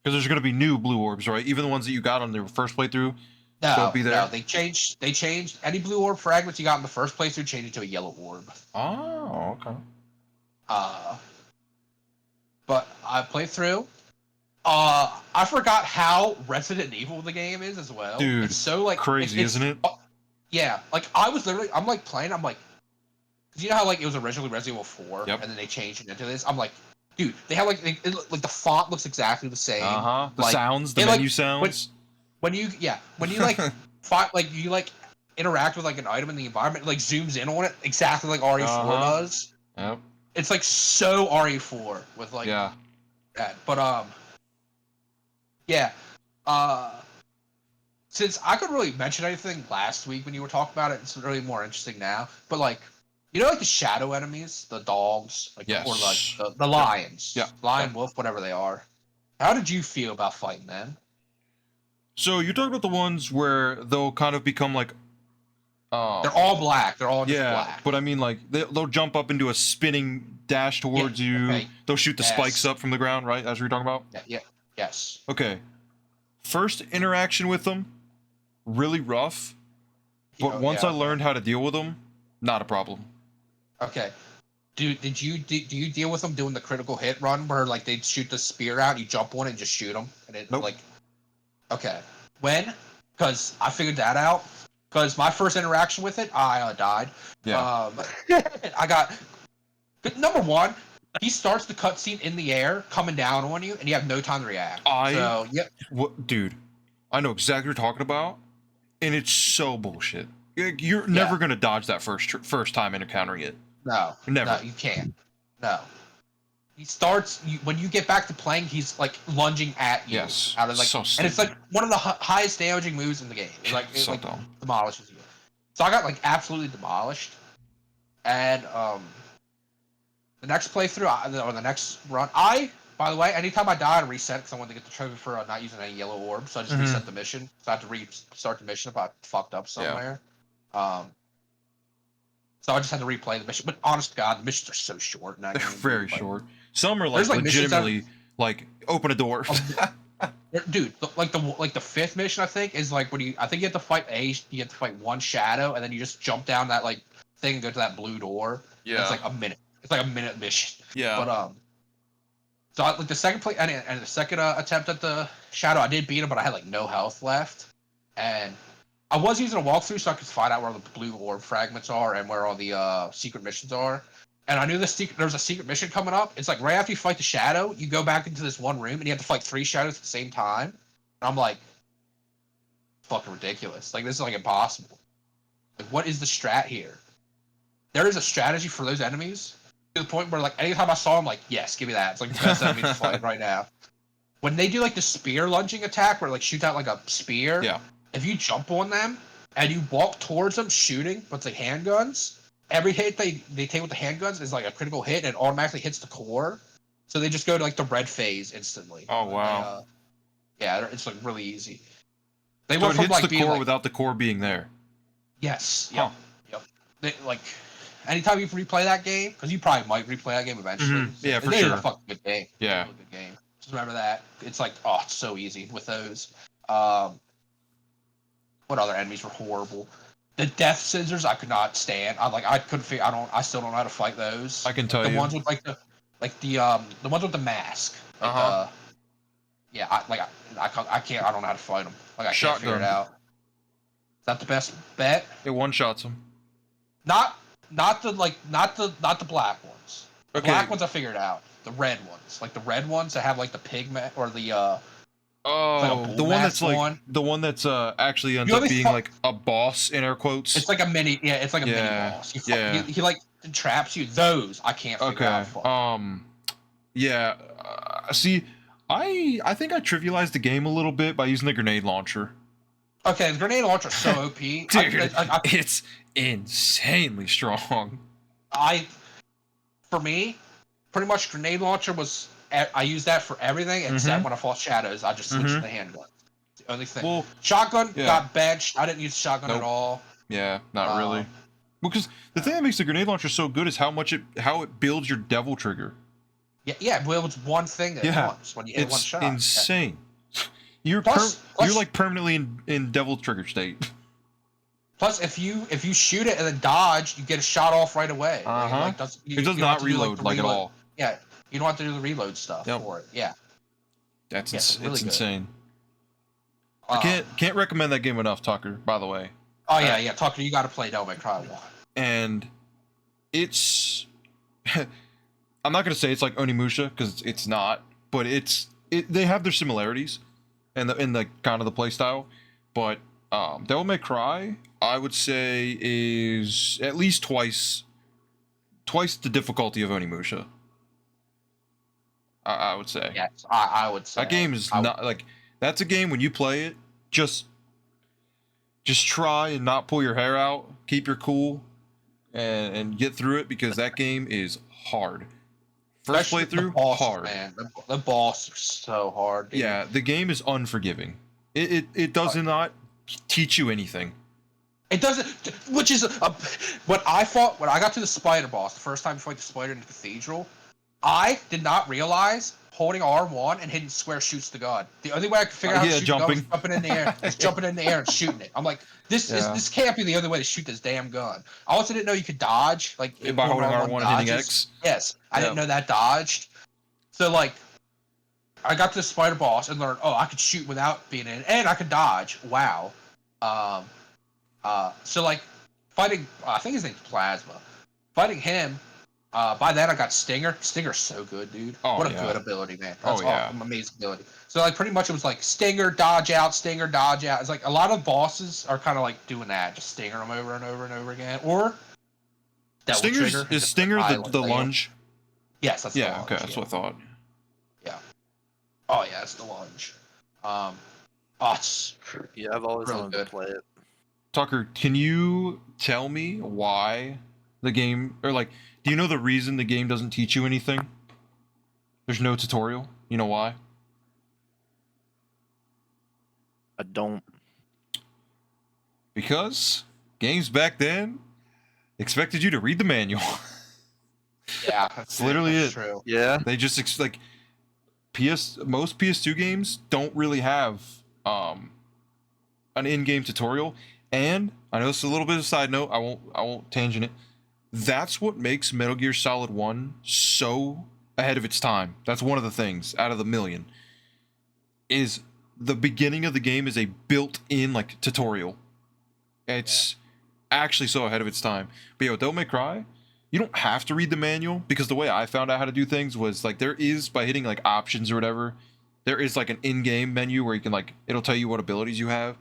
Because there's going to be new blue orbs, right? Even the ones that you got on the first playthrough. No, be there? no, they changed any blue orb fragments you got in the first playthrough, changed it to a yellow orb. Oh, okay. But I played through. I forgot how Resident Evil the game is as well. Dude, it's so like crazy, isn't it? Yeah, like I was literally, I'm like playing, I'm like, 'cause you know how like it was originally Resident Evil 4, Yep. and then they changed it into this. I'm like, dude, they have like like the font looks exactly the same. The like, sounds, the it, like, menu sounds. when you like you like interact with like an item in the environment, it, like zooms in on it exactly like RE4 does. Yep. It's like so RE4 with like Yeah. that. But yeah. Since I couldn't really mention anything last week when you were talking about it, it's really more interesting now. But like, you know, like the shadow enemies, the dogs, like Yes. or like the lions, Yeah. lion, wolf, whatever they are. How did you feel about fighting them? So you're talking about the ones where they'll kind of become like, They're all black. They're all just yeah, black. but I mean like they'll jump up into a spinning dash towards you. Okay. They'll shoot the Yes. spikes up from the ground, right? As you're talking about. Yeah. Yes. Okay. First interaction with them, really rough. But once I learned how to deal with them, not a problem. Okay. Do you deal with them doing the critical hit run where like they shoot the spear out, you jump on it and just shoot them, and it Nope. like. Okay. When? Because I figured that out. Because my first interaction with it, I died. Yeah. I got. Number one, he starts the cutscene in the air, coming down on you, and you have no time to react. So, yep. What, dude? I know exactly what you're talking about, and it's so bullshit. You're never gonna dodge that first time encountering it. No. Never. No, you can't. No. He starts when you get back to playing. He's like lunging at you. Yes. Out of like, So and it's like one of the highest damaging moves in the game. It's like it so like dumb. demolishes you. So I got like absolutely demolished, and the next playthrough or the next run, by the way, anytime I die, I reset because I wanted to get the trophy for not using any yellow orbs. So I just reset the mission. So I had to restart the mission if I fucked up somewhere. Yeah. So I just had to replay the mission. But honest to God, the missions are so short. They're very short. Some are like like legitimately like open a door. Dude, like the fifth mission I think is like when I think you have to fight you have to fight one shadow and then you just jump down that like thing and go to that blue door. Yeah. It's like a minute. It's like a minute mission. Yeah. But so like the second play and the second attempt at the shadow, I did beat him, but I had like no health left, and I was using a walkthrough so I could find out where the blue orb fragments are and where all the secret missions are. And I knew there's a secret mission coming up. It's like right after you fight the shadow, you go back into this one room and you have to fight 3 shadows at the same time. And I'm like, fucking ridiculous. Like this is like impossible. Like what is the strat here? There is a strategy for those enemies to the point where like anytime I saw them, like yes, give me that. It's like the best enemy to fight right now. When they do like the spear lunging attack where it, like shoots out like a spear. Yeah. If you jump on them and you walk towards them shooting with the handguns. Every hit they take with the handguns is like a critical hit and it automatically hits the core. So they just go to like the red phase instantly. Oh wow. Yeah, it's like really easy. They So went it from hits like the being core like, without the core being there. yes. Huh. Yep. They, like anytime you replay that game, because you probably might replay that game eventually. Mhm. Yeah, for It is sure. a fucking good game. Yeah. It's a really good game. Just remember that. It's like it's so easy with those. What other enemies were horrible? The death scissors I could not stand. I couldn't figure. I still don't know how to fight those. I can tell the you. ones with the ones with the mask. Like yeah, I can't. I don't know how to fight them. Like I can't figure it Shotgun. out. Is that the best bet? It one-shots him. Not the black ones. The Okay. black ones I figured out. The red ones, like the red ones that have like the pigment or the Oh, bull the one that's mask like one. the one that's actually ends You up only being fu- like a boss in air quotes. It's like a mini. Yeah, it's like a mini Yeah, boss. He like traps you. Those I can't figure out. Okay. How to fight. Yeah. See, I think I trivialized the game a little bit by using the grenade launcher. Okay, the grenade launcher is so OP. Dude, I, it's insanely strong. For me, pretty much grenade launcher was. I use that for everything except when I fought shadows. I just switched to the handgun. It's the only thing. Well, Shotgun yeah. got benched. I didn't use shotgun Nope. at all. Yeah, not really. Because the thing that makes the grenade launcher so good is how it builds your devil trigger. Yeah. Well, it's one thing at once when you hit one It's shot. insane. You're Plus- you're like permanently in devil trigger state. Plus, if you shoot it and then dodge, you get a shot off right away. Uh-huh. It does It does you don't not have to do, reload the like at all. Yeah, you don't have to do the reload stuff Yep. for it. Yeah. That's Yeah, it's really it's good. insane. Um, I can't recommend that game enough, Tucker. By the way. Oh yeah. Tucker, you got to play Devil May Cry 1. And it's I'm not gonna say it's like Onimusha because it's not, but they have their similarities in the kind of the play style. But Devil May Cry, I would say, is at least twice the difficulty of Onimusha. I would say. Yes, I would say That game is not like that's a game when you play it, just try and not pull your hair out, keep your cool, and get through it because that game is hard. First Especially playthrough, the boss, hard. Man, the boss is so hard. Dude. Yeah, the game is unforgiving. It does not teach you anything. It doesn't, which is when I got to the spider boss the first time before the spider in the cathedral, I did not realize holding R1 and hitting square shoots the gun. The only way I could figure out how to shoot the gun was jumping in the air, jumping in the air and shooting it. I'm like, this can't be the other way to shoot this damn gun. I also didn't know you could dodge, like By holding R1 and hitting dodges. X. Yes, I didn't know that dodged. So like, I got to the spider boss and learned, I could shoot without being in, and I could dodge. Wow. So like, fighting, I think his name's Plasma. Fighting him. By then I got Stinger. Stinger's so good, dude. Oh, what a yeah. good ability, man. That's amazing ability. So like pretty much it was like Stinger, dodge out, Stinger, dodge out. It's like a lot of bosses are kind of like doing that, just Stinger them over and over and over again. Or Devil Trigger. Is Stinger the lunge? Yes, that's the lunge. Okay, that's what I thought. Yeah. Oh yeah, it's the lunge. It's Yeah, I've always really wanted good. to play it. Tucker, can you tell me why the game, or like, do you know the reason the game doesn't teach you anything? There's no tutorial. You know why? I don't. Because games back then expected you to read the manual. Yeah, That's literally it. True. Yeah. They just like most PS2 games don't really have an in-game tutorial. And I know it's a little bit of a side note. I won't tangent it. That's what makes Metal Gear Solid 1 so ahead of its time. That's one of the things out of the million. Is the beginning of the game is a built-in like tutorial. It's actually so ahead of its time. But yeah, with Devil May Cry, you don't have to read the manual because the way I found out how to do things was like there is by hitting like options or whatever, there is like an in-game menu where you can like it'll tell you what abilities you have.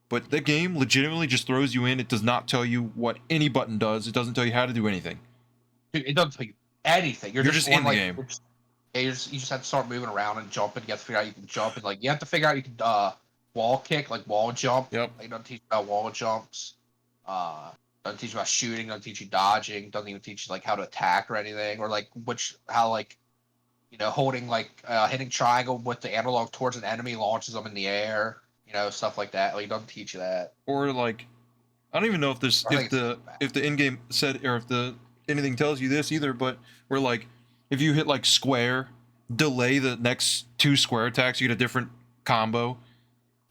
But the game legitimately just throws you in. It does not tell you what any button does. It doesn't tell you how to do anything. Dude, it doesn't tell you anything. You're just in the like, game. You just have to start moving around and jumping. You have to figure out you can jump and like you have to figure out you can wall kick, like wall jump. Yep. Like, it doesn't teach you about wall jumps. Doesn't teach you about shooting. Doesn't teach you dodging. Doesn't even teach you like how to attack or anything, or like how like holding like hitting triangle with the analog towards an enemy launches them in the air. Stuff like that. Like it doesn't teach you that. Or like, I don't even know if the in-game said or if anything tells you this either. But we're like, if you hit like square, delay the next 2 square attacks, you get a different combo.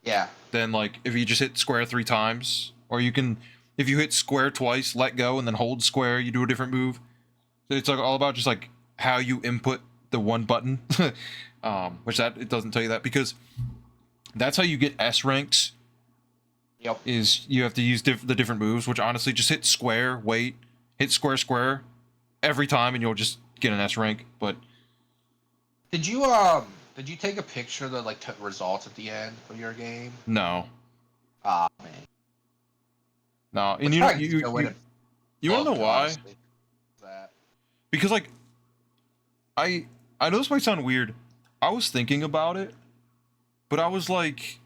Yeah. Than like if you just hit square 3 times, or you can if you hit square twice, let go, and then hold square, you do a different move. So it's like all about just like how you input the one button, which that it doesn't tell you that because that's how you get S ranks. Yep. Is you have to use the different moves, which honestly just hit square, wait, hit square, square every time, and you'll just get an S rank. But Did you take a picture of the like results at the end of your game? no, Ah man. no, and Let's you try you go you, in you, and you want to look, know why? honestly. That. Because like I know this might sound weird. I was thinking about it, but I was like,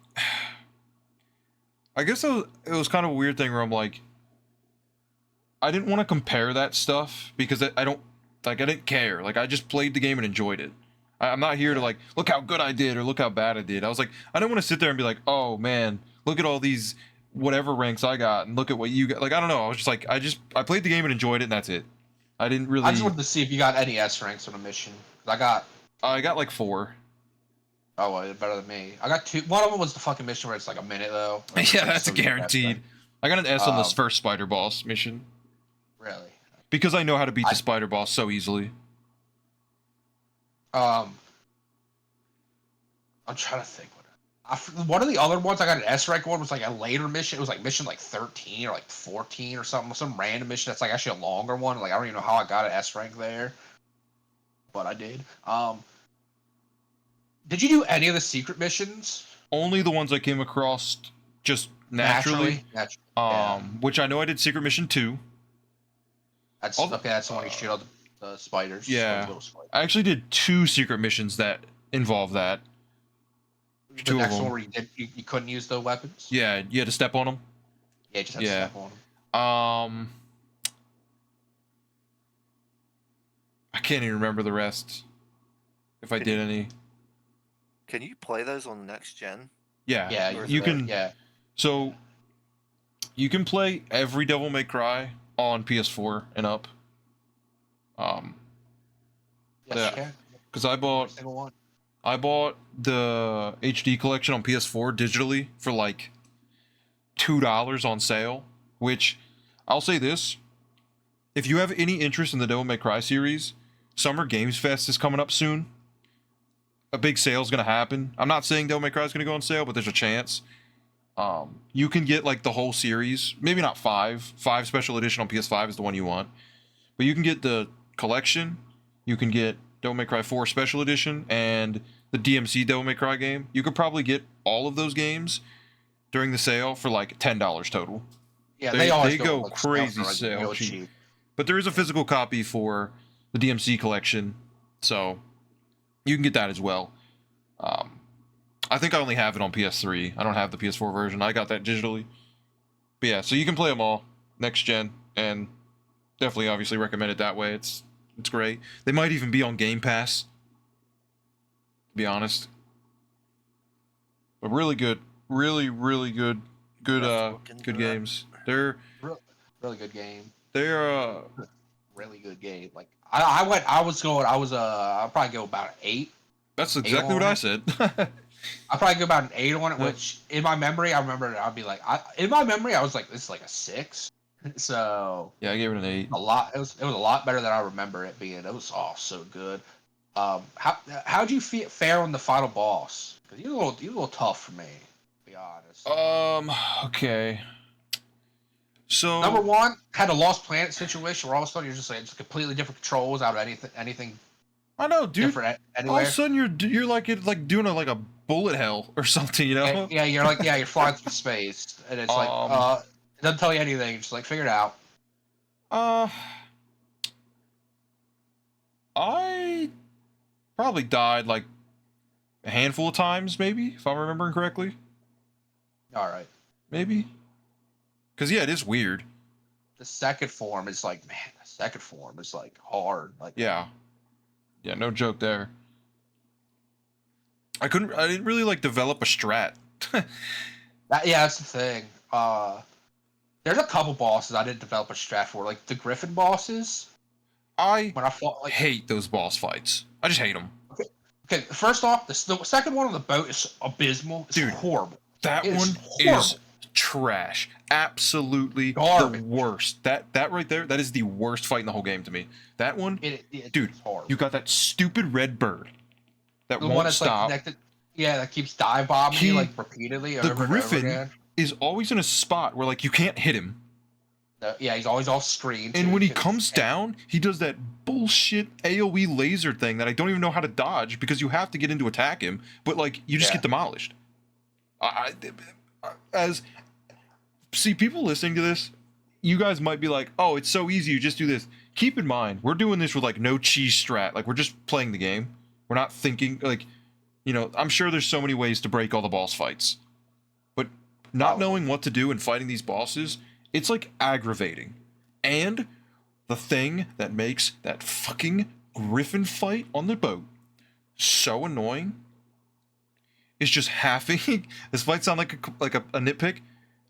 I guess it was kind of a weird thing where I'm like, I didn't want to compare that stuff because I don't like I didn't care. Like I just played the game and enjoyed it. I'm not here to like look how good I did or look how bad I did. I was like, I don't want to sit there and be like, oh man, look at all these whatever ranks I got and look at what you got. Like I don't know. I was just like, I played the game and enjoyed it and that's it. I didn't really. I just wanted to see if you got any S ranks on a mission. I got like 4. oh well, better than me. I got 2. One of them was the fucking mission where it's like a minute though. Yeah, that's guaranteed. I got an S on this Um, first spider boss mission Really? because I know how to beat the spider boss so easily. I'm trying to think. One of the other ones I got an S rank one was like a later mission. It was like mission like 13 or like 14 or something. Some random mission that's like actually a longer one. Like I don't even know how I got an S rank there, but I did. Did you do any of the secret missions? Only the ones I came across just naturally. Yeah. Which I know I did secret mission 2. That's okay. That's the one you shoot all the spiders. Yeah. Little spiders. I actually did 2 secret missions that involve that. The 2 of next them. one where you couldn't use the weapons. Yeah, you had to step on them. Yeah, you just had to step on them. I can't even remember the rest. If I did any. Can you play those on next gen? Yeah. Yeah, You can. Yeah. So you can play every Devil May Cry on PS4 and up. Yes, Yeah. you can. Because I bought Every single one. the HD collection on PS4 digitally for like $2 on sale. Which I'll say this: if you have any interest in the Devil May Cry series, Summer Games Fest is coming up soon. A big sale is gonna happen. I'm not saying Devil May Cry is gonna go on sale, but there's a chance. You can get like the whole series, maybe not 5. 5 special edition on PS5 is the one you want, but you can get the collection. You can get Devil May Cry 4 special edition and the DMC Devil May Cry game. You could probably get all of those games during the sale for like $10 total. Yeah, They always go like, crazy like, sale real cheap. But there is a physical copy for the DMC collection, so you can get that as well. I think I only have it on PS3. I don't have the PS4 version. I got that digitally. But yeah, so you can play them all next gen, and definitely, obviously, recommend it that way. It's great. They might even be on Game Pass. To be honest, but really good, really good games. They're really good game. They're Really good game. Like I'll probably go about an 8. That's exactly what I said. I'll probably go about an 8 on it, which in my memory, I remember I'd be like, I was like, this is like a 6. So yeah, I gave it an 8. a lot. It was a lot better than I remember it being. It was so good. How'd you fare on the final boss? Because you're a little tough for me, to be honest. Okay. So Number 1 had a Lost Planet situation where all of a sudden you're just like it's completely different controls out of anything. I know, dude. Different anywhere. All of a sudden you're like doing a bullet hell or something, you know? Yeah, you're flying through space, and it's like it doesn't tell you anything. Just like figure it out. I probably died like a handful of times, maybe, if I'm remembering correctly. All right. Maybe. Because yeah, it is weird. The second form is like hard. Like Yeah, no joke there. I didn't really like develop a strat. that's the thing. There's a couple bosses I didn't develop a strat for, like the Griffin bosses. When I fought, like, hate those boss fights. I just hate them. Okay, first off, the second one on the boat is abysmal. It's Dude, horrible. That one is trash. Absolutely Garbage. the worst. That right there, that is the worst fight in the whole game to me. That one, dude, It's hard. you got that stupid red bird that The one won't that's stop. like connected. Yeah, that keeps dive bombing you like repeatedly the over and over Griffin again. is always in a spot where like you can't hit him. Yeah, he's always off screen. And too, when he 'cause- comes down, he does that bullshit AoE laser thing that I don't even know how to dodge because you have to get in to attack him, but like you just Yeah. get demolished. As see, people listening to this, you guys might be like, "Oh, it's so easy. You just do this." Keep in mind, we're doing this with like no cheese strat. Like we're just playing the game. We're not thinking like, I'm sure there's so many ways to break all the boss fights, but not Probably. knowing what to do and fighting these bosses, it's like aggravating. And the thing that makes that fucking Griffin fight on the boat so annoying is just having this might sound like a nitpick,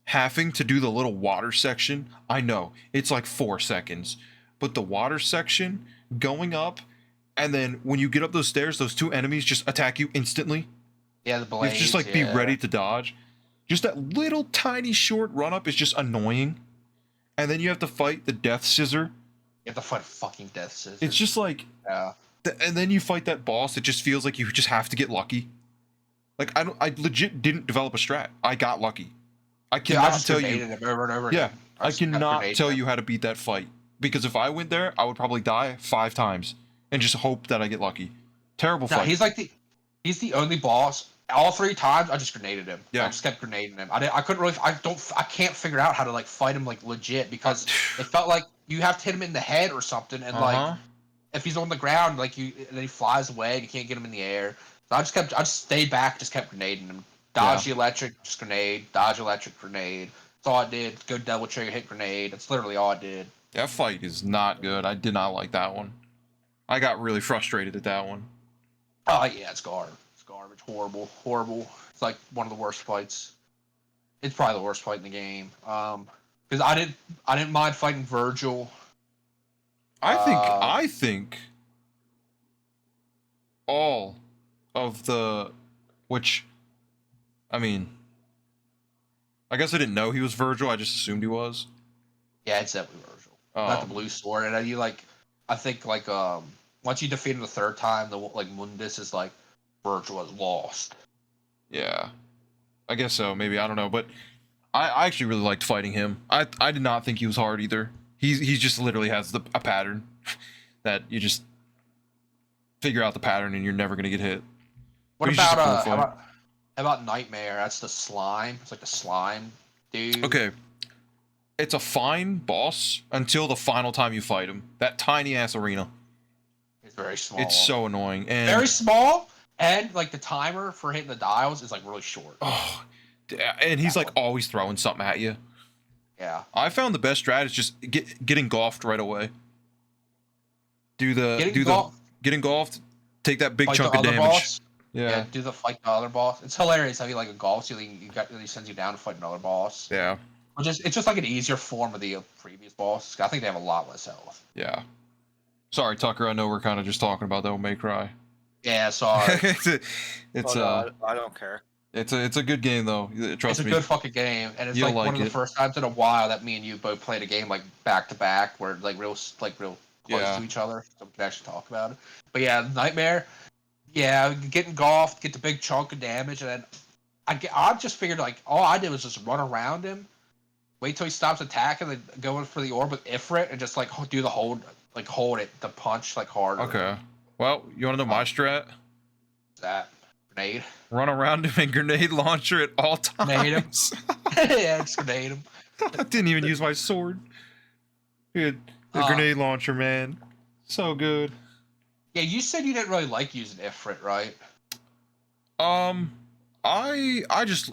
having to do the little water section. I know it's like 4 seconds, but the water section going up, and then when you get up those stairs, those 2 enemies just attack you instantly. Yeah, the You blades. have to just like be ready to dodge. Just that little tiny short run up is just annoying, and then you have to fight the death scissor. You have to fight fucking death scissors. It's just like, yeah. and then you fight that boss. It just feels like you just have to get lucky. Like I legit didn't develop a strat. I got lucky. I I cannot just tell you. grenaded him over and over Yeah, again. I just kept cannot grenading tell him. you how to beat that fight, because if I went there, I would probably die 5 times and just hope that I get lucky. Terrible No, fight. he's the only boss. All 3 times I just grenaded him. Yeah. I just kept grenading him. I couldn't really. I can't figure out how to like fight him like legit because it felt like you have to hit him in the head or something, and like if he's on the ground, like and then he flies away and you can't get him in the air. So I just stayed back, just kept grenading him. Dodge the electric, just grenade. Dodge electric, grenade. That's all I did. Go double trigger, hit grenade. That's literally all I did. That fight is not good. I did not like that one. I got really frustrated at that one. Oh yeah, it's garbage. It's garbage. Horrible. It's like one of the worst fights. It's probably the worst fight in the game. Because I didn't mind fighting Virgil. I think all of the, which, I mean, I guess I didn't know he was Virgil. I just assumed he was. Yeah, it's definitely Virgil. Not the Um, blue sword, and then you like, I think like once you defeat him the 3rd time, the like Mundus is like Virgil has lost. Yeah, I guess so. Maybe, I don't know, but I actually really liked fighting him. I did not think he was hard either. He just literally has a pattern that you just figure out the pattern and you're never gonna get hit. What But he's just a about cool fight. how about Nightmare? That's the slime. It's like the slime dude. Okay, it's a fine boss until the final time you fight him. That tiny ass arena. It's very small. It's so annoying and very small, and like the timer for hitting the dials is like really short. oh, and he's like always throwing something at you. Yeah. I found the best strat is just get engulfed right away. Get engulfed, take that big Fight chunk the of other damage. boss. Yeah. Do the fight the other boss. It's hilarious how he like engulfs you, he sends you down to fight another boss. Yeah. It's just like an easier form of the previous boss. I think they have a lot less health. Yeah. Sorry, Tucker. I know we're kind of just talking about Devil May Cry. Yeah, sorry. it's I don't care. It's a good game though. Trust It's a me. good fucking game, and it's You'll like one like of the it. first times in a while that me and you both played a game like back to back, where real close Yeah. to each other, so we can actually talk about it. But yeah, Nightmare. Yeah, get engulfed, get the big chunk of damage, and then I just figured like all I did was just run around him, wait till he stops attacking, then go in for the orb with Ifrit, and just like do the hold it, the punch like harder. Okay. Well, you want to know my strat? That grenade. Run around him and grenade launcher at all Grenade him. times. Yeah, just grenade him. I didn't even use my sword. Dude, the grenade launcher, man. So good. Yeah, you said you didn't really like using Ifrit, right? I guess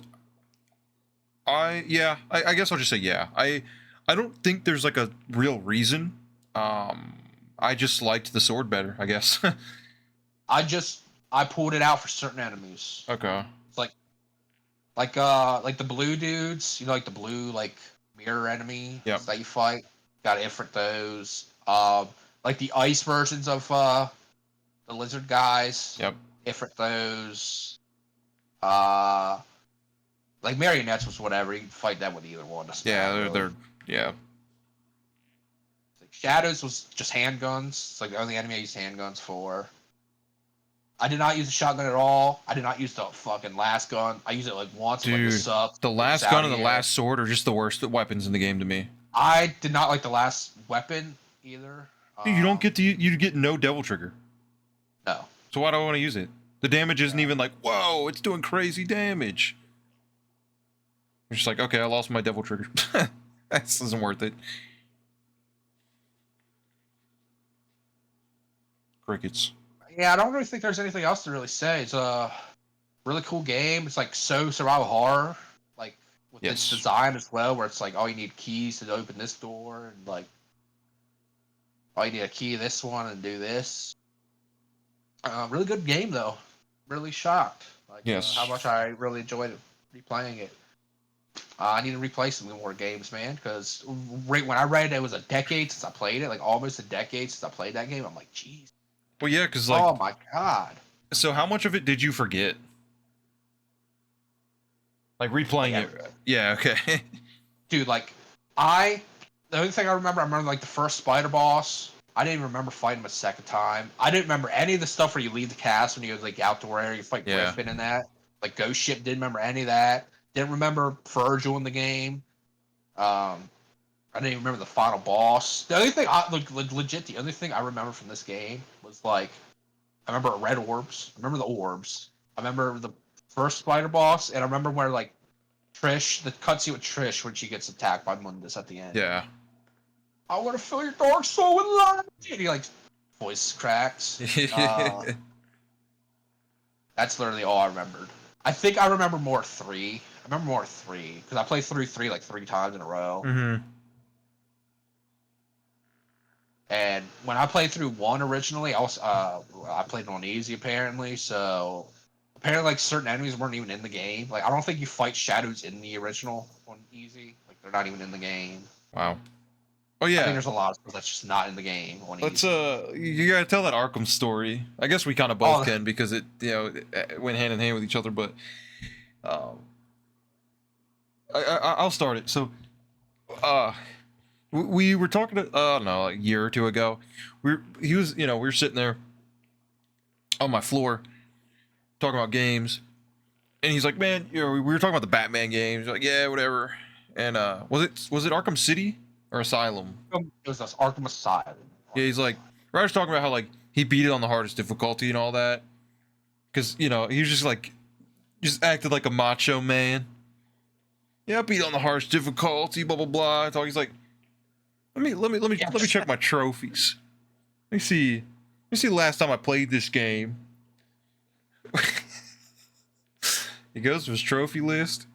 I'll just say yeah. I don't think there's like a real reason. I just liked the sword better, I guess. I pulled it out for certain enemies. Okay. It's like the blue dudes, like the blue like mirror enemy that you fight. Got Ifrit those. Like the ice versions of the lizard guys. Yep. Ifrit those. Like marionettes was whatever. You can fight them with either one. Yeah, they're yeah. Like, shadows was just handguns. It's like the only enemy I used handguns for. I did not use the shotgun at all. I did not use the fucking last gun. I used it like once. Dude, like, this sucks. the Get last this gun out and of the here. last sword are just the worst weapons in the game to me. I did not like the last weapon either. Dude, you don't get to you get no devil trigger. No. So why do I want to use it? The damage isn't even like, whoa, it's doing crazy damage. It's just like, okay, I lost my devil trigger. This isn't worth it. Crickets. Yeah, I don't really think there's anything else to really say. It's a really cool game. It's like so survival horror, like with its design as well, where it's like all you need keys to open this door, and like all you need a key to this one and do this. Really good game though. Really shocked. Like how much I really enjoyed replaying it. I need to replay some more games, man, because right when I read it was a decade since I played it, like almost a decade since I played that game. I'm like, jeez. Well, yeah, because like, oh my god. So how much of it did you forget? Like replaying it? Yeah, okay. Dude, like the only thing I remember like the first spider boss. I didn't even remember fighting him a second time. I didn't remember any of the stuff where you leave the cast when you like outdoor area, you fight Griffin and that. Like Ghost Ship, didn't remember any of that. Didn't remember Virgil in the game. I didn't even remember the final boss. The only thing legit, the only thing I remember from this game was like I remember red orbs. I remember the orbs. I remember the first spider boss, and I remember where like Trish, the cutscene with Trish when she gets attacked by Mundus at the end. Yeah. I want to fill your dark soul with light. And he like voice cracks. That's literally all I remembered. I think I remember more 3. I remember more 3 because I played through 3 like 3 times in a row. Mm-hmm. And when I played through 1 originally, I played it on easy apparently. So apparently, like certain enemies weren't even in the game. Like I don't think you fight shadows in the original on easy. Like they're not even in the game. Wow. Oh yeah. I think there's a lot of stuff that's just not in the game. Let's you gotta tell that Arkham story. I guess we kind of both can because it it went hand in hand with each other. But I'll start it. So we were talking to like a year or two ago. We were sitting there on my floor talking about games, and he's like, man, we were talking about the Batman games. Like, yeah, whatever. And was it Arkham City? Or Asylum. It was this Arkham Asylum. Yeah, he's like, Ryder's talking about how like he beat it on the hardest difficulty and all that, because he was just acted like a macho man. Yeah, I beat it on the hardest difficulty, blah blah blah. He's like, let me check my trophies. Let me see the last time I played this game. He goes to his trophy list.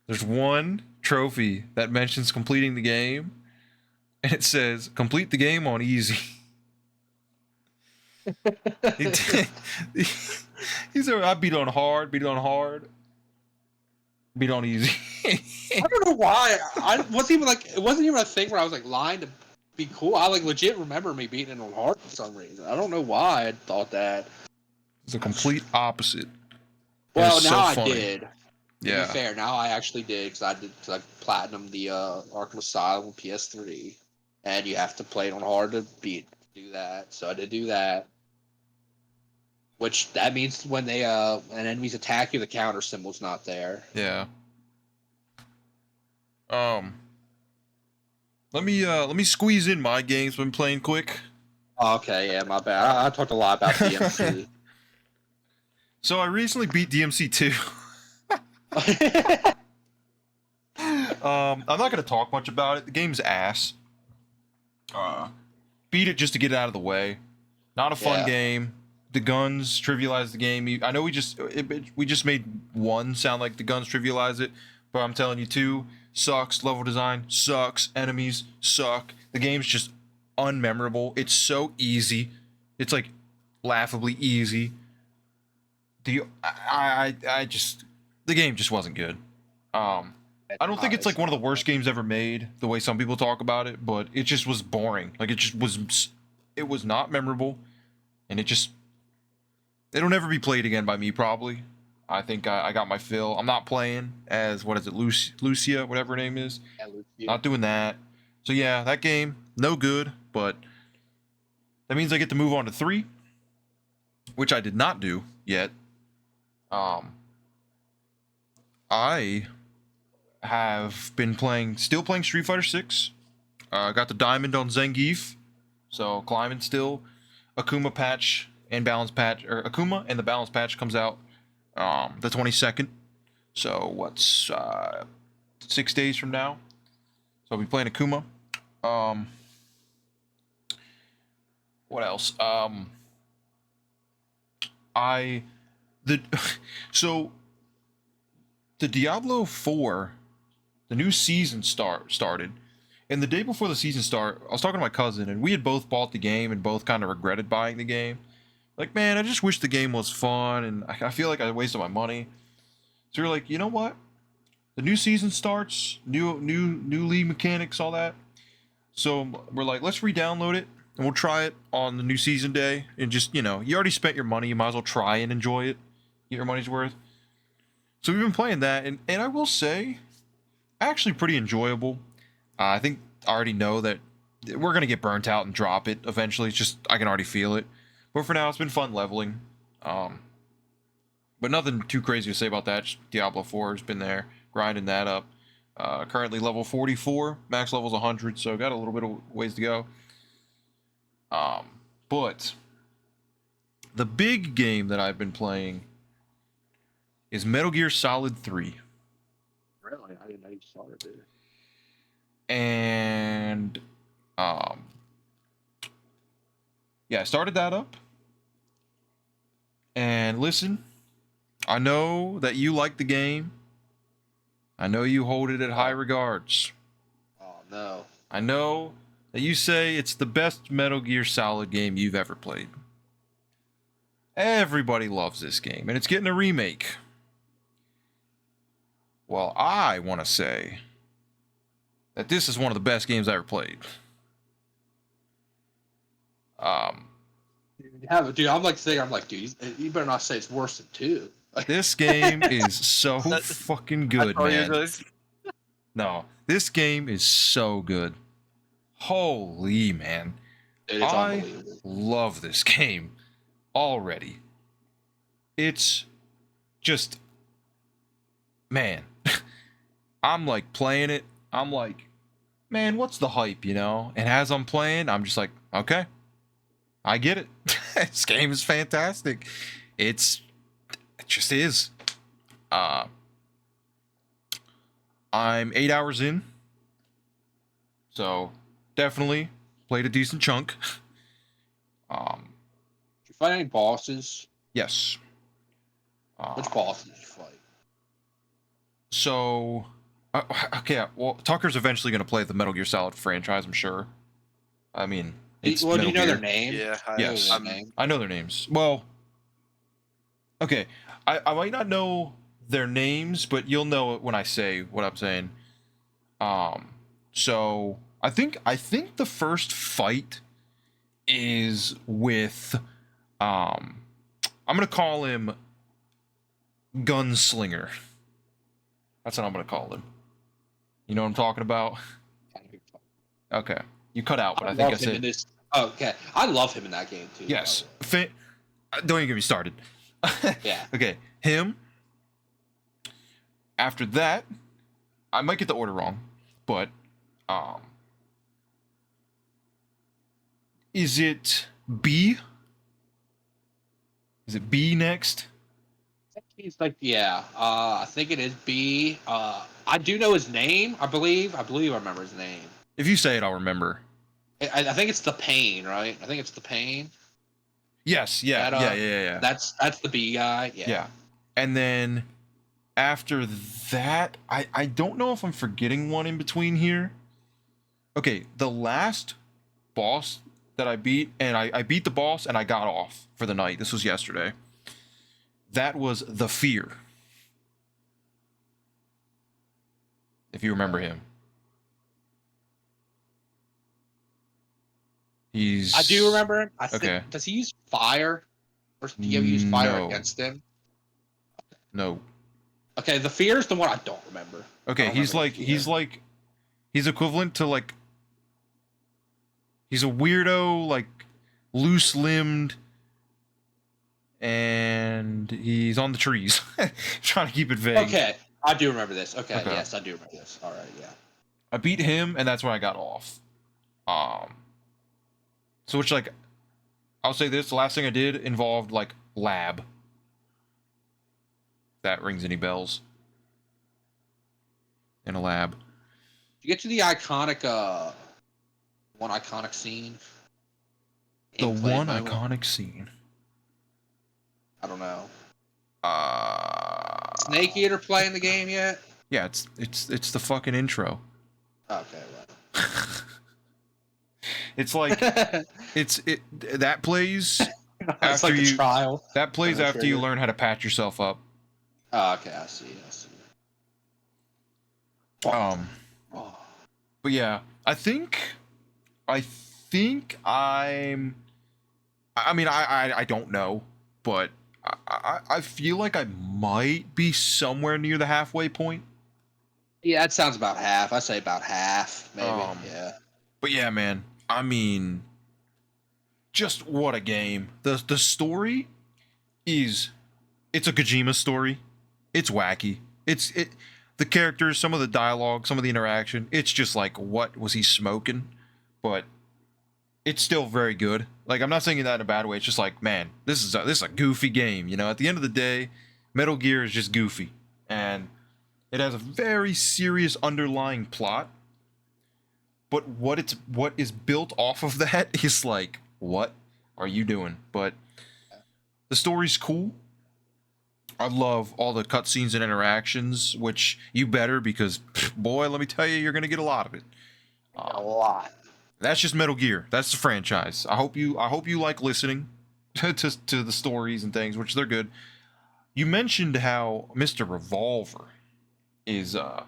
There's one trophy that mentions completing the game, and it says complete the game on easy. He's like, I beat on hard, beat on easy. I don't know why. It wasn't even a thing where I was like lying to be cool. I like legit remember me beating it on hard for some reason. I don't know why I thought that. It's a complete opposite. Well, now I did. Yeah. To be fair, now I actually did because I platinumed the Arkham Asylum on PS3, and you have to play it on hard to do that. So I did do that, which that means when they an enemies attack you, the counter symbol's not there. Yeah. Let me squeeze in my games when playing quick. Oh, okay, yeah, my bad. I talked a lot about DMC. So I recently beat DMC 2. I'm not gonna talk much about it. The game's ass. Beat it just to get it out of the way. Not a fun game. The guns trivialize the game. I know we just made 1 sound like the guns trivialize it, but I'm telling you, 2 sucks. Level design sucks. Enemies suck. The game's just unmemorable. It's so easy. It's like laughably easy. The game just wasn't good. I don't think it's like one of the worst games ever made, the way some people talk about it, but it just was boring. Like it was not memorable, and it'll never be played again by me probably. I think I got my fill. I'm not playing as, what is it, Lucia, whatever her name is. Yeah, Lucio. Not doing that. So yeah, that game, no good, but that means I get to move on to 3, which I did not do yet. I have been still playing Street Fighter 6. Got the diamond on Zangief, so climbing still. Akuma patch and balance patch, or Akuma and the balance patch comes out the 22nd. So what's 6 days from now? So I'll be playing Akuma. What else? So the Diablo 4, the new season started, and the day before the season start, I was talking to my cousin, and we had both bought the game and both kind of regretted buying the game. Like, man, I just wish the game was fun, and I feel like I wasted my money. So we're like, you know what? The new season starts, new league mechanics, all that. So we're like, let's re-download it, and we'll try it on the new season day, and just, you already spent your money, you might as well try and enjoy it, get your money's worth. So we've been playing that, and I will say, actually pretty enjoyable. I think I already know that we're going to get burnt out and drop it eventually. It's just, I can already feel it. But for now, it's been fun leveling. But nothing too crazy to say about that. Just Diablo 4 has been there, grinding that up. Currently level 44, max level's 100, so got a little bit of ways to go. But the big game that I've been playing is Metal Gear Solid 3. Really? I didn't know you started there. And yeah, I started that up. And listen, I know that you like the game. I know you hold it at high regards. Oh no. I know that you say it's the best Metal Gear Solid game you've ever played. Everybody loves this game, and it's getting a remake. Well, I want to say that this is one of the best games I ever played. Dude, I'm like saying, dude, you better not say it's worse than 2. This game is so fucking good, man. No, this game is so good. Holy man. It's I unbelievable. love this game already. It's just, man, I'm like playing it. I'm like, man, what's the hype, And as I'm playing, I'm just like, okay, I get it. This game is fantastic. It just is. I'm 8 hours in, so definitely played a decent chunk. Did you fight any bosses? Yes. Which bosses did you fight? So, okay, well, Tucker's eventually going to play the Metal Gear Solid franchise, I'm sure. I mean, it's do you know Metal their Gear. name? Yeah, Yes. I know their names. Well, okay, I might not know their names, but you'll know it when I say what I'm saying. So I think the first fight is with I'm gonna call him Gunslinger. That's what I'm gonna call him. You know what I'm talking about? Okay. You cut out, but I think I said. Okay, I love him in that game too. Yes. Don't even get me started. Yeah. Okay. Him. After that, I might get the order wrong, but is it B? Is it B next? He's like, yeah. I think it is B. I do know his name. I believe I remember his name. If you say it, I'll remember. I think it's the Pain, right? I think it's the Pain. Yes. Yeah. Yeah. That's the B guy. Yeah. Yeah. And then after that, I don't know if I'm forgetting one in between here. Okay, the last boss that I beat, and I beat the boss and I got off for the night. This was yesterday. That was the Fear. If you remember him. I do remember him. I Okay. think, does he use fire? Or do you ever use fire against him? No. Okay, the fear is the one I don't remember. Okay, don't he's remember the like fear. he's equivalent to like he's a weirdo, like loose-limbed, and he's on the trees. Trying to keep it vague. Okay, I do remember this. Okay, Okay. yes, I do remember this. All right, yeah. I beat him, and that's when I got off. So which like I'll say this: the last thing I did involved like lab. If that rings any bells? In a lab. You get to the iconic, one iconic scene. The Gameplay one moment. iconic scene. I don't know. Uh, Snake Eater playing the game yet? Yeah, it's the fucking intro. Okay, It's like that plays well. It's after like the you trial. that plays I'm after you sure. learn how to patch yourself up. Oh, okay, I see. But yeah, I think I mean I don't know, but I feel like I might be somewhere near the halfway point. Yeah, that sounds about half. I say about half, maybe. Yeah. But yeah, man. I mean, just what a game. The story is it's a Kojima story. It's wacky. The characters, some of the dialogue, some of the interaction. It's just like, what was he smoking? But it's still very good. Like, I'm not saying that in a bad way. It's just like, man, this is a goofy game. You know, at the end of the day, Metal Gear is just goofy, and it has a very serious underlying plot. But what is built off of that is like, what are you doing? But the story's cool. I love all the cutscenes and interactions, which you better, because boy, let me tell you, you're gonna get a lot of it. A lot. That's just Metal Gear. That's the franchise. I hope you like listening to the stories and things, which they're good. You mentioned how Mr. Revolver is a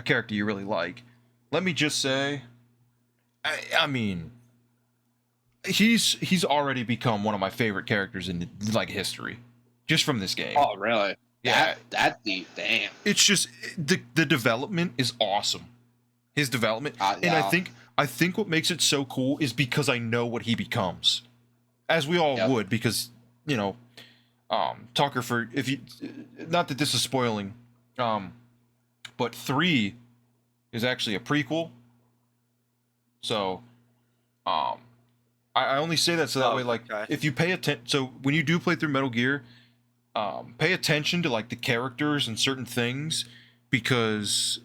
character you really like. Let me just say, I mean, he's already become one of my favorite characters in like history, just from this game. Oh, really? Yeah, That deep. Damn. it's just the development is awesome. His development, Yeah. and I think what makes it so cool is because I know what he becomes, as we all would, because you know, Tucker, for if you, not that this is spoiling, but 3 is actually a prequel. So, I only say that so that way, like, if you pay attention, so when you do play through Metal Gear, pay attention to like the characters and certain things, because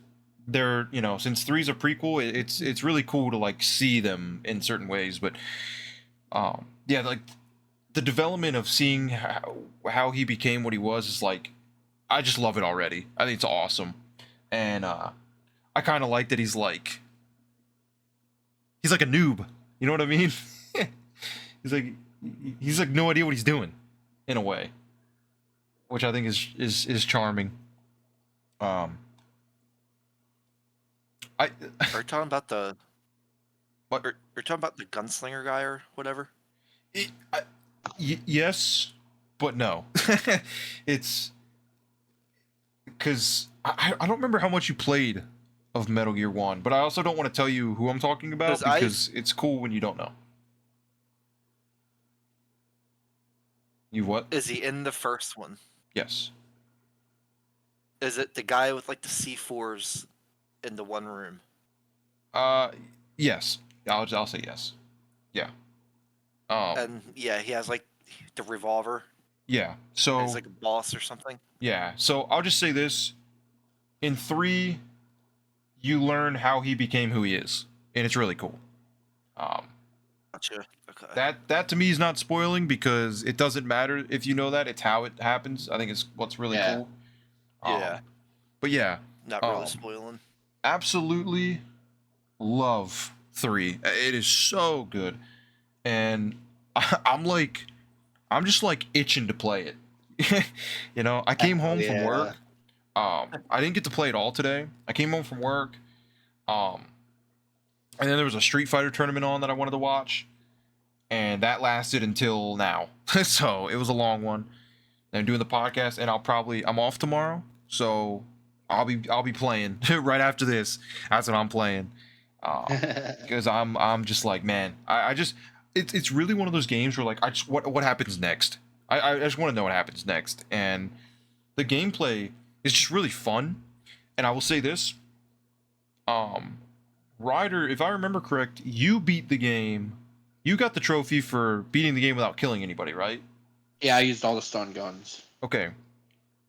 they're, you know, since 3's a prequel, it's really cool to like see them in certain ways. But yeah, like the development of seeing how he became what he was is like, I just love it already. I think it's awesome. And I kind of like that he's like a noob, you know what I mean? he's like no idea what he's doing, in a way, which I think is charming. Are you talking about the what? You're talking about the gunslinger guy or whatever? Yes, but no. It's because I don't remember how much you played of Metal Gear 1, but I also don't want to tell you who I'm talking about, because it's cool when you don't know. You what? Is he in the first one? Yes. Is it the guy with like the C4s in the one room? Yes. I'll say yes. Yeah. And yeah, he has like the revolver. Yeah. So he's like a boss or something. Yeah. So I'll just say this: in 3, you learn how he became who he is, and it's really cool. Gotcha. Okay. That to me is not spoiling, because it doesn't matter if you know that; it's how it happens. I think it's what's really cool. Yeah. But yeah, not really spoiling. Absolutely love 3. It is so good, and I'm just like itching to play it. You know, I came home from work. I didn't get to play it all today. I came home from work. And then there was a Street Fighter tournament on that I wanted to watch, and that lasted until now. So it was a long one. and I'm doing the podcast, and I'm off tomorrow, so I'll be playing right after this. That's what I'm playing, because I'm just like, man, I just it's really one of those games where like what happens next. I just want to know what happens next, and the gameplay is just really fun. And I will say this, Ryder, if I remember correct, you beat the game. You got the trophy for beating the game without killing anybody, right? Yeah, I used all the stun guns. Okay. It's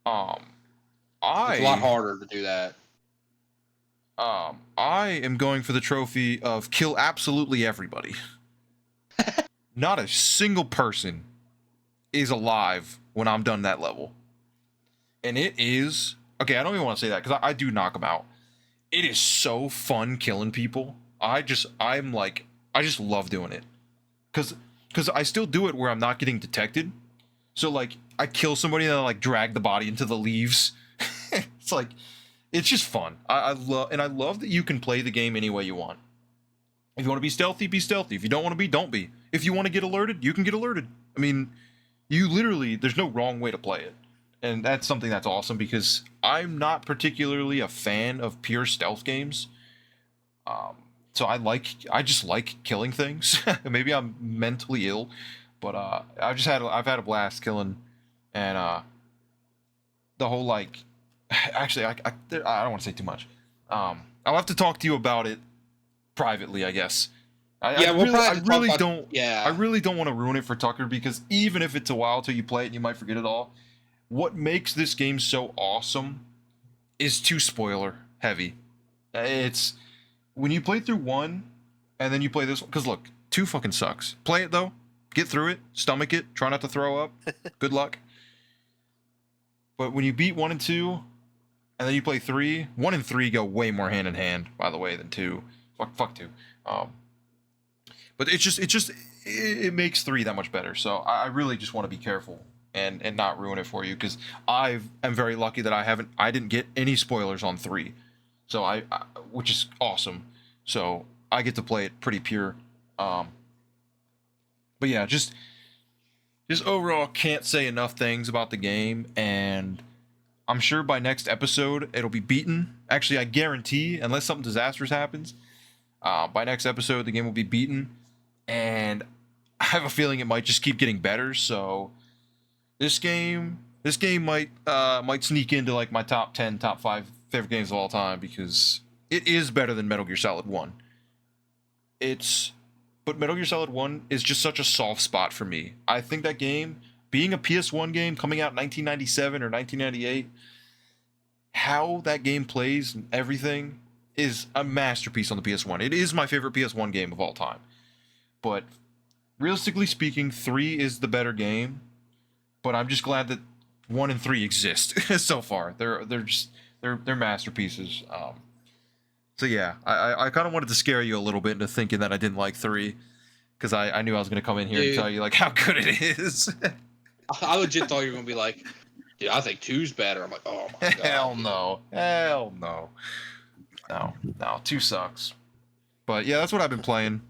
a lot harder to do that. I am going for the trophy of kill absolutely everybody. Not a single person is alive when I'm done that level. And it is... Okay, I don't even want to say that, because I do knock them out. It is so fun killing people. I just love doing it. Because I still do it where I'm not getting detected. So, like, I kill somebody and I, like, drag the body into the leaves. It's like... It's just fun. I love that you can play the game any way you want. If you want to be stealthy, be stealthy. If you don't want to be, don't be. If you want to get alerted, you can get alerted. I mean, you literally, there's no wrong way to play it. And that's something that's awesome, because I'm not particularly a fan of pure stealth games. So I just like killing things. Maybe I'm mentally ill, but I've had a blast killing, and the whole, like, actually, I don't want to say too much. I'll have to talk to you about it privately, I guess. I really don't want to ruin it for Tucker, because even if it's a while till you play it and you might forget it all, what makes this game so awesome is too spoiler heavy. It's when you play through 1 and then you play this one, because look, 2 fucking sucks. Play it though, get through it, stomach it, try not to throw up. Good luck. But when you beat 1 and 2, and then you play 3, 1 and 3 go way more hand in hand, by the way, than 2. Fuck 2. But it makes 3 that much better. So I really just want to be careful and not ruin it for you, because I'm very lucky that I didn't get any spoilers on 3. So I which is awesome. So I get to play it pretty pure. But yeah, just overall can't say enough things about the game, and I'm sure by next episode it'll be beaten. Actually, I guarantee, unless something disastrous happens, by next episode the game will be beaten, and I have a feeling it might just keep getting better. So this game might sneak into like my top 10, top 5 favorite games of all time, because it is better than Metal Gear Solid 1. But Metal Gear Solid 1 is just such a soft spot for me. I think that game, being a PS1 game coming out in 1997 or 1998, how that game plays and everything is a masterpiece on the PS1. It is my favorite PS1 game of all time. But realistically speaking, 3 is the better game. But I'm just glad that 1 and 3 exist so far. They're masterpieces. So yeah, I kind of wanted to scare you a little bit into thinking that I didn't like 3, because I knew I was going to come in here and tell you like how good it is. I legit thought you were going to be like, dude, I think 2's better. I'm like, oh my god. Hell no. No, 2 sucks. But yeah, that's what I've been playing.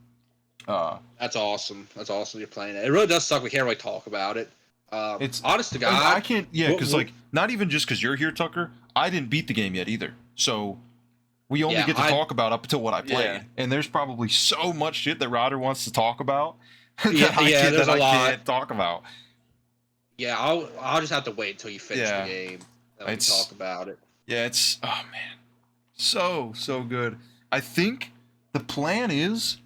That's awesome. That's awesome you're playing it. It really does suck we can't really talk about it. It's honest to God. I can't, yeah, because like, not even just because you're here, Tucker, I didn't beat the game yet either. So we only get to talk about up until what I played. Yeah. And there's probably so much shit that Ryder wants to talk about that I can't talk about. Yeah, I'll just have to wait until you finish the game and we can talk about it. Yeah, it's, oh man, so good. I think the plan is,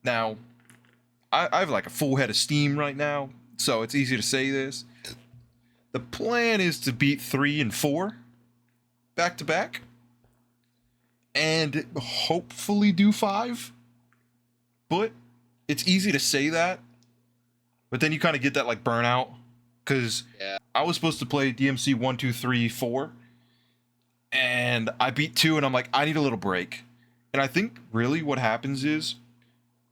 now, I have like a full head of steam right now, so it's easy to say this. The plan is to beat 3 and 4 back to back, and hopefully do 5. But it's easy to say that, but then you kind of get that like burnout, because I was supposed to play DMC 1, 2, 3, 4, and I beat 2, and I'm like, I need a little break. And I think really what happens is,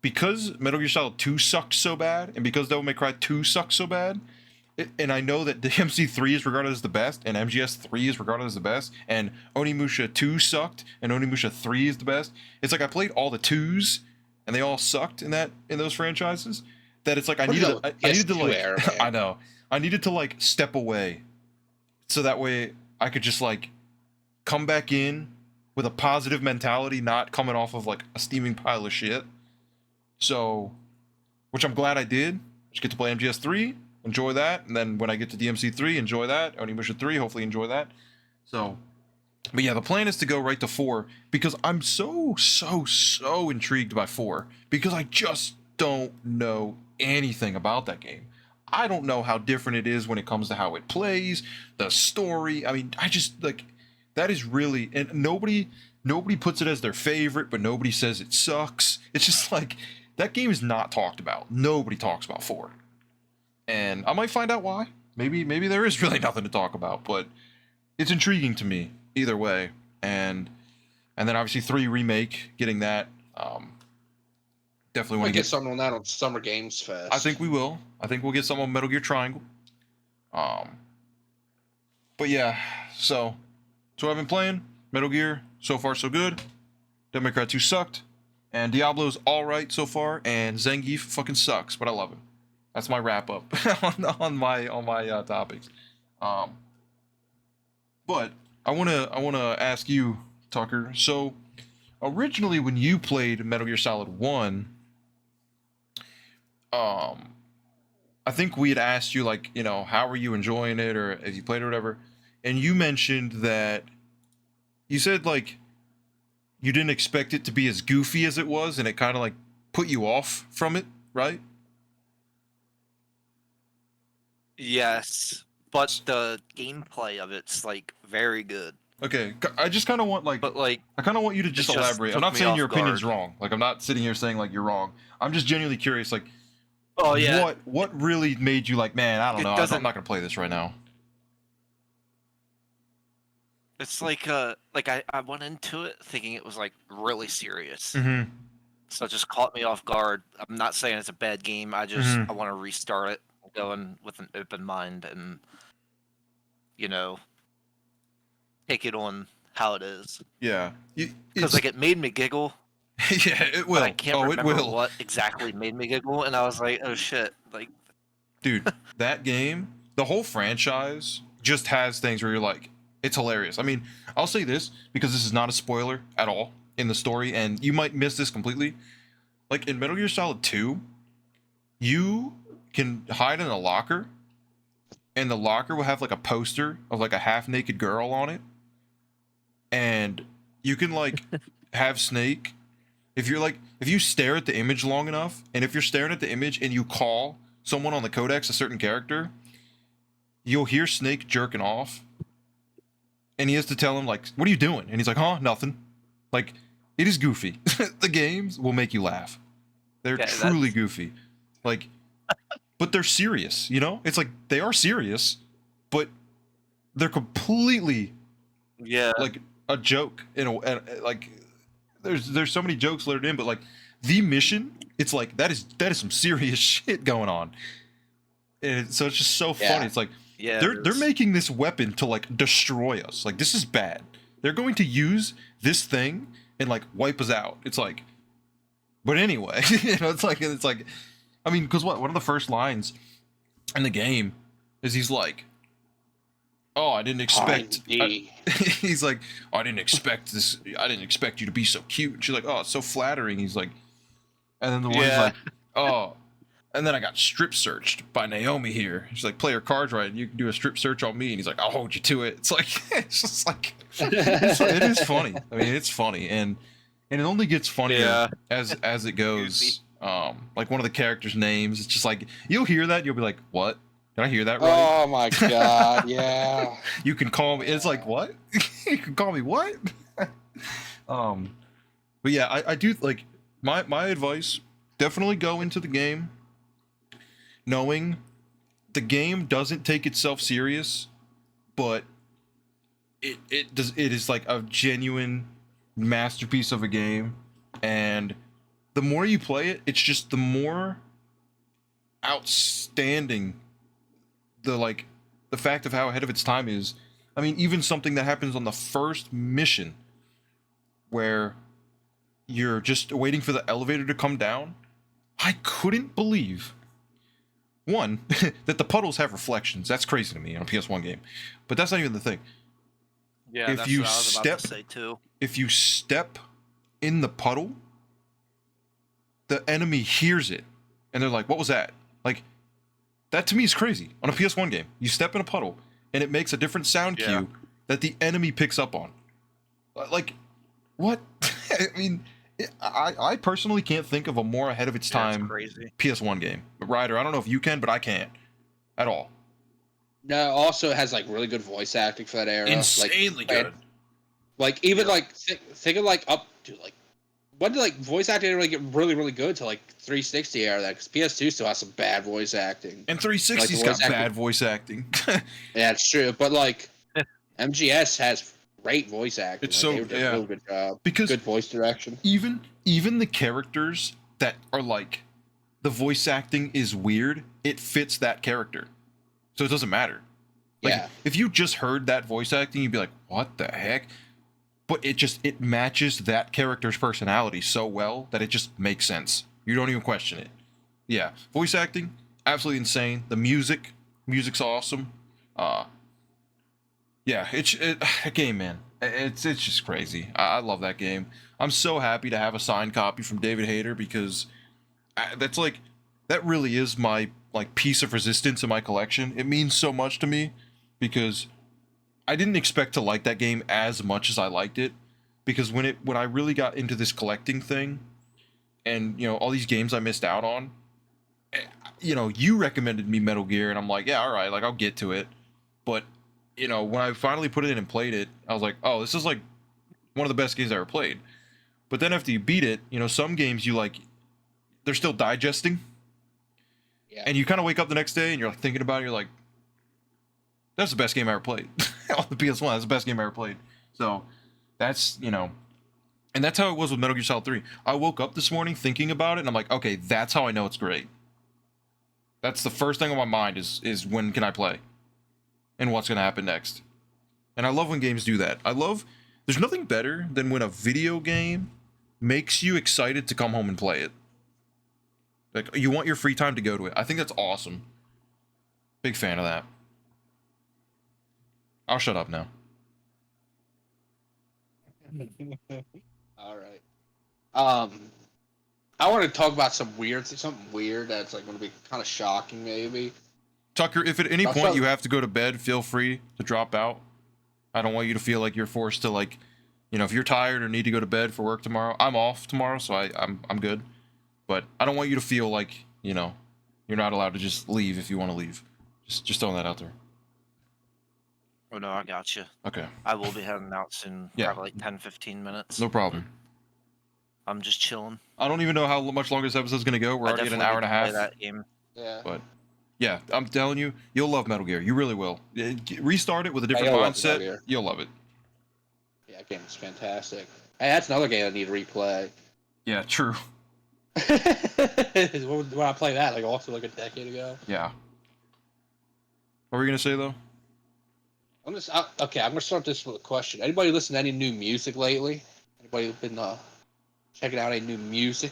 because Metal Gear Solid 2 sucked so bad, and because Devil May Cry 2 sucks so bad, and I know that DMC 3 is regarded as the best, and MGS 3 is regarded as the best, and Onimusha 2 sucked, and Onimusha 3 is the best. It's like I played all the 2s, and they all sucked in those franchises. That it's like I needed to like, I know. I needed to like step away, so that way I could just like come back in with a positive mentality, not coming off of like a steaming pile of shit. So, which I'm glad I did. Just get to play MGS3, enjoy that, and then when I get to DMC3, enjoy that. Onimusha 3, hopefully enjoy that. So, but yeah, the plan is to go right to 4 because I'm so intrigued by 4 because I just don't know anything about that game. I don't know how different it is when it comes to how it plays, the story. I mean, I just like that is really, and nobody puts it as their favorite, but nobody says it sucks. It's just like that game is not talked about. Nobody talks about 4. And I might find out why. Maybe there is really nothing to talk about, but it's intriguing to me either way. And then obviously 3 remake, getting that. Definitely want to get something on that on Summer Games Fest. I think we will. I think we'll get some on Metal Gear Triangle. But yeah, so I've been playing Metal Gear. So far, so good. Devil May Cry 2 sucked, and Diablo's all right so far, and Zangief fucking sucks, but I love him. That's my wrap up on my topics. But I wanna ask you, Tucker. So originally, when you played Metal Gear Solid 1, I think we had asked you like, you know, how were you enjoying it, or if you played it or whatever, and you mentioned that you said like you didn't expect it to be as goofy as it was, and it kind of like put you off from it, right? Yes, but the gameplay of it's like very good. Okay, I just kind of want like, But like, I kind of want you to just it just elaborate. I'm took not me saying off your opinion's guard. wrong. Like I'm not sitting here saying like you're wrong. I'm just genuinely curious. Like, oh yeah, what really made you like, man, I don't It know. I'm doesn't- not gonna play this right now. it's like I went into it thinking it was like really serious, Mm-hmm. so it just caught me off guard. I'm not saying it's a bad game. I Mhm. want to restart it, go in with an open mind, and you know, take it on how it is. Yeah. Because It's like it made me giggle, yeah, it will. but I can't Oh, it remember will. what exactly made me giggle, and I was like, oh shit, like Dude, that game, the whole franchise just has things where you're like, it's hilarious. I mean, I'll say this because this is not a spoiler at all in the story, and you might miss this completely. Like in Metal Gear Solid 2, you can hide in a locker, and the locker will have like a poster of like a half-naked girl on it. And you can like have Snake, if you stare at the image long enough, and if you're staring at the image and you call someone on the codex a certain character, you'll hear Snake jerking off, and he has to tell him like, "What are you doing?" And he's like, "Huh, nothing." Like, it is goofy. The games will make you laugh. They're Yeah, truly that's- goofy. Like, but they're serious. You know, it's like they are serious, but they're completely yeah, like a joke. And like, there's so many jokes layered in, but like the mission, it's like that is some serious shit going on. And so it's just so funny. Yeah. It's like yeah. they're making this weapon to like destroy us. Like this is bad. They're going to use this thing and like wipe us out. It's like, but anyway, you know, it's like I mean, because one of the first lines in the game is he's like, "Oh, I didn't expect." He's like, "Oh, I didn't expect this. I didn't expect you to be so cute." And she's like, "Oh, it's so flattering." He's like, and then the one's Yeah. like, "Oh." And then I got strip searched by Naomi here. She's like, "Play your cards right, and you can do a strip search on me." And he's like, "I'll hold you to it." It's like, it's just like, it is funny. I mean, it's funny, and it only gets funnier Yeah. as it goes. Like one of the characters' names, it's just like you'll hear that, you'll be like, "What? Did I hear that right?" Oh my god, yeah. You can call me. It's like what? You can call me what? But yeah, I do like my advice. Definitely go into the game knowing the game doesn't take itself serious, but it does. It is like a genuine masterpiece of a game, and the more you play it, it's just the more outstanding the fact of how ahead of its time is. I mean, even something that happens on the first mission where you're just waiting for the elevator to come down. I couldn't believe one, that the puddles have reflections. That's crazy to me on a PS1 game. But that's not even the thing. Yeah, If that's you what I was about step- to say too. If you step in the puddle, the enemy hears it, and they're like, "What was that?" Like, that to me is crazy. On a PS1 game, you step in a puddle, and it makes a different sound Yeah. cue that the enemy picks up on. Like, what? I mean, I personally can't think of a more ahead of its Yeah, it's time crazy. PS1 game. But Ryder, I don't know if you can, but I can't at all. No, also it has like really good voice acting for that era. Insanely good. Like even Yeah. like think of like up to like when did like voice acting really get really good to like 360 era that because PS2 still has some bad voice acting. And 360's Like, got voice acting- bad voice acting. Yeah, it's true. But like MGS has great voice acting. It's Like, so- they did yeah. a really good job. Because Good voice direction. even the characters that are like the voice acting is weird, it fits that character. So it doesn't matter. Like Yeah. if you just heard that voice acting, you'd be like, "What the heck?" But it matches that character's personality so well that it just makes sense. You don't even question it. Yeah, voice acting absolutely insane. The music's awesome. Yeah, a game, man. It's just crazy. I love that game. I'm so happy to have a signed copy from David Hayter because that really is my like piece of resistance in my collection. It means so much to me because I didn't expect to like that game as much as I liked it because when I really got into this collecting thing and all these games I missed out on, you recommended me Metal Gear and I'm like, yeah, all right, like I'll get to it. But when I finally put it in and played it, I was like, oh, this is like one of the best games I ever played. But then after you beat it, some games they're still digesting. Yeah. And you kind of wake up the next day and you're like thinking about it, you're like, that's the best game I ever played. On the PS1, that's the best game I ever played. So that's, and that's how it was with Metal Gear Solid 3. I woke up this morning thinking about it and I'm like, okay, that's how I know it's great. That's the first thing on my mind is when can I play? And what's going to happen next? And I love when games do that. There's nothing better than when a video game makes you excited to come home and play it. Like, you want your free time to go to it. I think that's awesome. Big fan of that. I'll shut up now. All right. I want to talk about something weird that's like going to be kind of shocking, maybe. Tucker, if at any I'll point show- you have to go to bed, feel free to drop out. I don't want you to feel like you're forced to like, if you're tired or need to go to bed for work tomorrow. I'm off tomorrow, so I'm good. But I don't want you to feel like, you're not allowed to just leave if you want to leave. Just throwing that out there. Oh no, I got you. Okay. I will be heading out soon, Yeah. probably like 10-15 minutes. No problem. I'm just chilling. I don't even know how much longer this episode's going to go. We're I already at an definitely hour and a need to half. play that game. Yeah. But yeah, I'm telling you, you'll love Metal Gear. You really will. Restart it with a different you'll love Metal mindset. Gear. You'll love it. Yeah, that game is fantastic. Hey, that's another game I need to replay. Yeah, true. when I play that, like also like a decade ago. Yeah. What were you going to say, though? I'm gonna start this with a question. Anybody listen to any new music lately? Anybody been checking out any new music?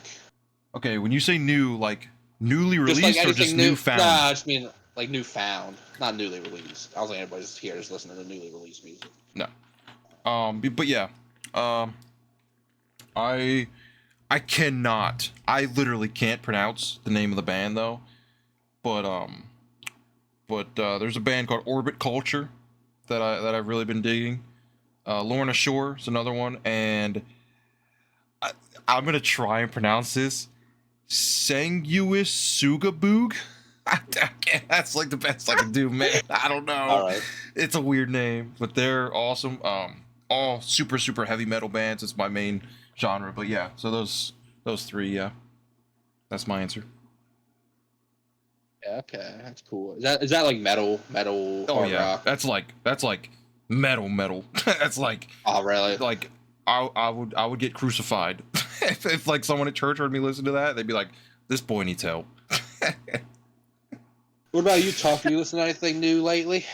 Okay, when you say new, like newly Just released like or just anything new? newfound? Nah, I just mean like newfound, not newly released. I was like anybody's here just listening to newly released music. But yeah, I cannot. I literally can't pronounce the name of the band though. But there's a band called Orbit Culture that I've really been digging. Lorna Shore is another one, and I'm gonna try and pronounce this. Sanguis Sugaboog. That's like the best I can do, man. I don't know. All right. It's a weird name, but they're awesome. All super heavy metal bands. It's my main genre. But yeah, so those three, yeah. That's my answer. Yeah, okay, that's cool. Is that like metal Oh hard yeah, rock? that's like metal. That's like Oh really? I would get crucified if like someone at church heard me listen to that. They'd be like, "This boy needs help." What about you, Tuck? You listen to anything new lately?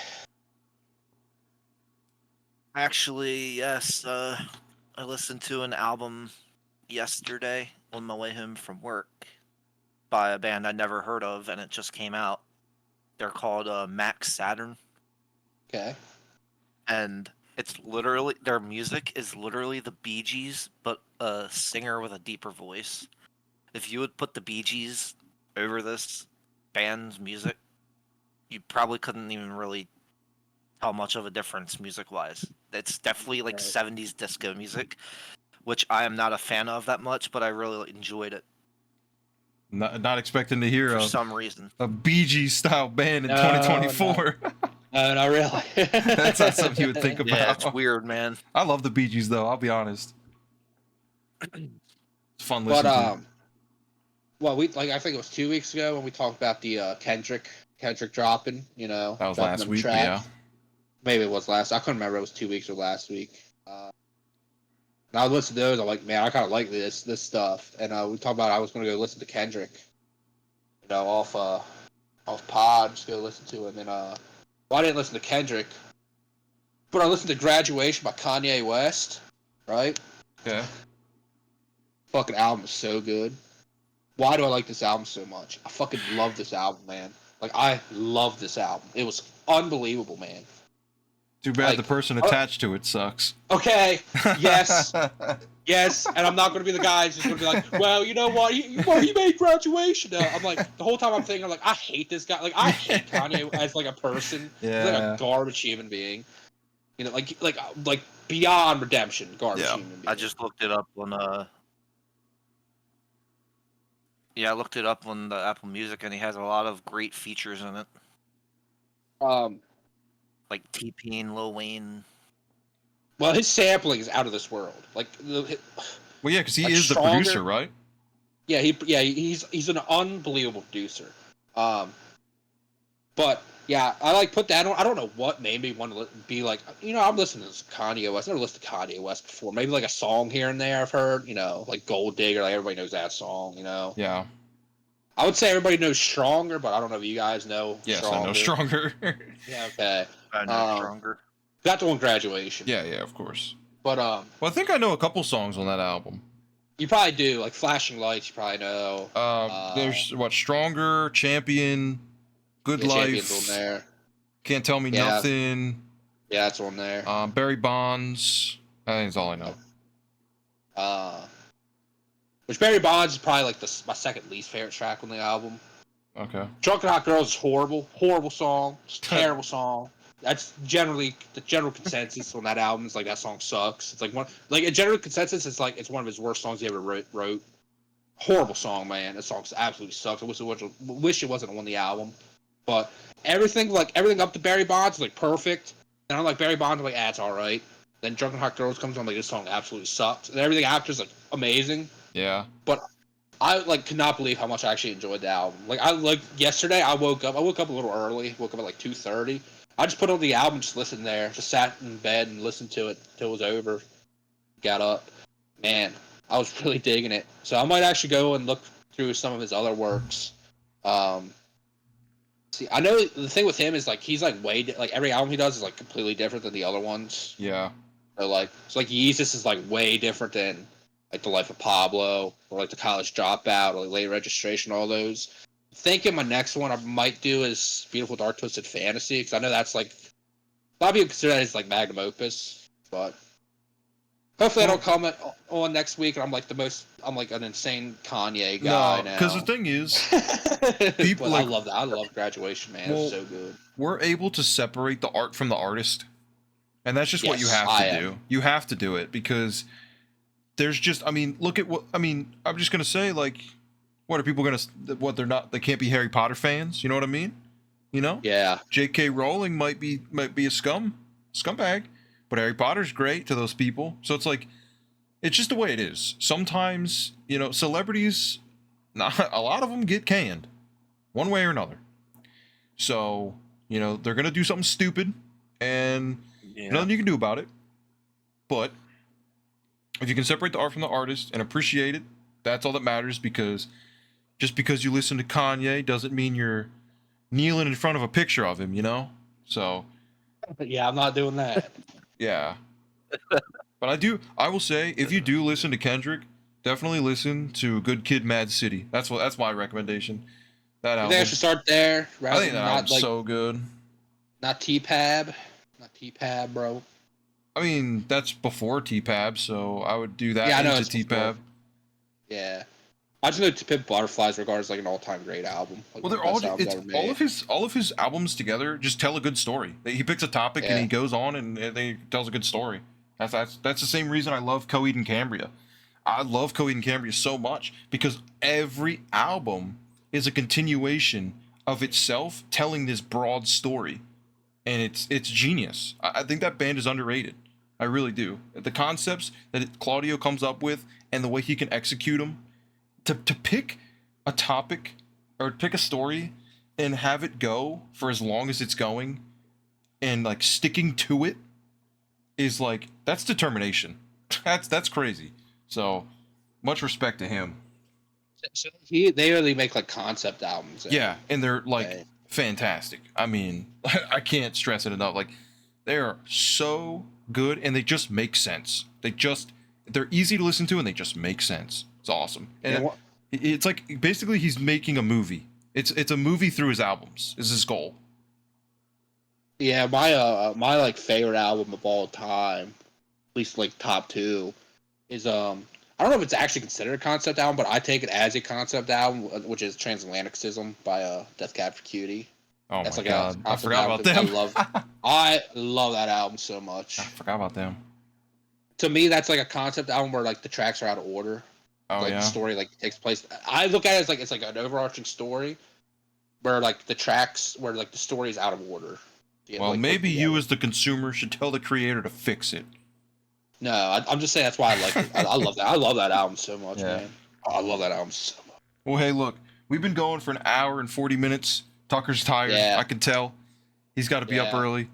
Actually, yes. I listened to an album yesterday on my way home from work by a band I never heard of, and it just came out. They're called Max Saturn, Okay. and it's literally their music is literally the Bee Gees, but a singer with a deeper voice. If you would put the Bee Gees over this band's music, you probably couldn't even really tell much of a difference music-wise. It's definitely like Right. 70s disco music, which I am not a fan of that much, but I really enjoyed it Not expecting to hear for some reason. a Bee Gees style band in No, 2024. No, not really. That's not something you would think about. Yeah, it's weird, man. I love the Bee Gees though. I'll be honest. It's fun But listening to. well, I think it was 2 weeks ago when we talked about the Kendrick dropping. You know, That was dropping last them week, but tracks. yeah. Maybe it was last. I couldn't remember. It was 2 weeks or last week. And I listened to those. I'm like, man, I kind of like this stuff. And we talked about I was going to go listen to Kendrick. You know, off pod, just go listen to him. And well, I didn't listen to Kendrick, but I listened to Graduation by Kanye West. Right? Yeah. Fucking album is so good. Why do I like this album so much? I fucking love this album, man. Like, I love this album. It was unbelievable, man. Too bad Like, the person attached to it sucks. Okay, yes, yes, and I'm not going to be the guy who's just going to be like, well, you know what, he made Graduation. I'm like, the whole time I'm thinking, I'm like, I hate this guy. Like, I hate Kanye as like a person. Yeah. He's like a garbage human being. You know, like beyond redemption, garbage Yeah. human being. I just looked it up on yeah, I looked it up on the Apple Music, and he has a lot of great features in it, like T-Pain, Lil Wayne. Well, his sampling is out of this world. Like, Well, yeah, because he Like, is the stronger- producer, right? yeah, he's an unbelievable producer. But yeah, I like put that on. I don't know what made me want to be like, you know, I'm listening to Kanye West. I've never listened to Kanye West before. Maybe like a song here and there I've heard, you know, like Gold Digger. Like everybody knows that song, you know. Yeah. I would say everybody knows Stronger, but I don't know if you guys know. Yes, Stronger. I know Stronger. Yeah, okay. I know Stronger. Got the one Graduation. Yeah, of course. But Well, I think I know a couple songs on that album. you probably do, like Flashing Lights. You probably know. There's Stronger, Champion, Good Yeah, Life, Champion's on there. Can't Tell Me Yeah. Nothing, Yeah, that's on there. Barry Bonds. I think that's all I know. Which Barry Bonds is probably like my second least favorite track on the album. Okay. Drunken Hot Girls is horrible song. It's a terrible song. That's generally the general consensus on that album. Is like that song sucks. It's like a general consensus. It's like it's one of his worst songs he ever wrote. Horrible song, man. That song absolutely sucks. I wish it wasn't on the album. But everything up to Barry Bonds is like perfect. And I'm like Barry Bonds, I'm like, it's all right. Then Drunken Hot Girls comes on, like this song absolutely sucks. And everything after is like amazing. Yeah. But I could not believe how much I actually enjoyed the album. Yesterday I woke up a little early, woke up at like 2:30. I just put on the album, just listened there, just sat in bed and listened to it till it was over. Got up. Man, I was really digging it. So I might actually go and look through some of his other works. See, I know the thing with him is like he's like every album he does is like completely different than the other ones. Yeah. So like Yeezus is like way different than like The Life of Pablo or like The College Dropout or like Late Registration, all those. I'm thinking my next one I might do is Beautiful Dark Twisted Fantasy, because I know that's like a lot of people consider that as like magnum opus, but hopefully I don't comment on next week and I'm like an insane Kanye guy now. because the thing is, people But I like- love that. I love Graduation, man. Well, It's so good. we're able to separate the art from the artist, and that's just what you Yes, have I to am. do. You have to do it because there's just, look at what I'm just gonna say, like, what are people gonna? What they're not? They can't be Harry Potter fans. You know what I mean? You know? Yeah. J.K. Rowling might be a scumbag, but Harry Potter's great to those people. So it's like, it's just the way it is. Sometimes, celebrities, not a lot of them get canned, one way or another. So, they're gonna do something stupid, and nothing you can do about it. But if you can separate the art from the artist and appreciate it, that's all that matters. Because just because you listen to Kanye doesn't mean you're kneeling in front of a picture of him, So, Yeah, I'm not doing that. yeah. But I will say, if you do listen to Kendrick, definitely listen to Good Kid, Mad City. That's my recommendation. That I album. think I should start there I rather think than that not album's like so good. not T-Pab, not T-Pab, bro. I mean, that's before T-Pab, so I would do that Yeah, I know into it's before. T-Pab. Yeah, I just know To Pimp Butterflies regards like an all-time great album. Like Well, one they're of the all best albums it's ever made. all of his albums together just tell a good story. He picks a topic and Yeah. he goes on and they tells a good story. That's the same reason I love Coheed and Cambria. I love Coheed and Cambria so much because every album is a continuation of itself telling this broad story, and it's genius. I think that band is underrated. I really do. The concepts that Claudio comes up with and the way he can execute them to pick a topic or pick a story and have it go for as long as it's going and like sticking to it is like that's determination. That's crazy. So much respect to him. So they really make like concept albums. Yeah, and they're like Right. fantastic. I mean, I can't stress it enough. Like they are so good and they just make sense. They're easy to listen to and they just make sense. It's awesome. And it's like basically he's making a movie. It's a movie through his albums. Is his goal. Yeah, my like favorite album of all time, at least like top two, is I don't know if it's actually considered a concept album, but I take it as a concept album, which is Transatlanticism by Death Cab for Cutie. Oh That's my like god, a I concept forgot about album them. I love that album so much. I forgot about them. To me, that's like a concept album where like the tracks are out of order. Oh Like yeah. the story like takes place. I look at it as like it's like an overarching story, where like the tracks where like the story is out of order. Yeah, Well, like, maybe put you together. as the consumer should tell the creator to fix it. No, I'm just saying that's why I like it. I love that. I love that album so much, Yeah. man. I love that album so much. Well, hey, look, we've been going for an hour and 40 minutes. Tucker's tired. Yeah. I can tell. He's got to be up Yeah. early.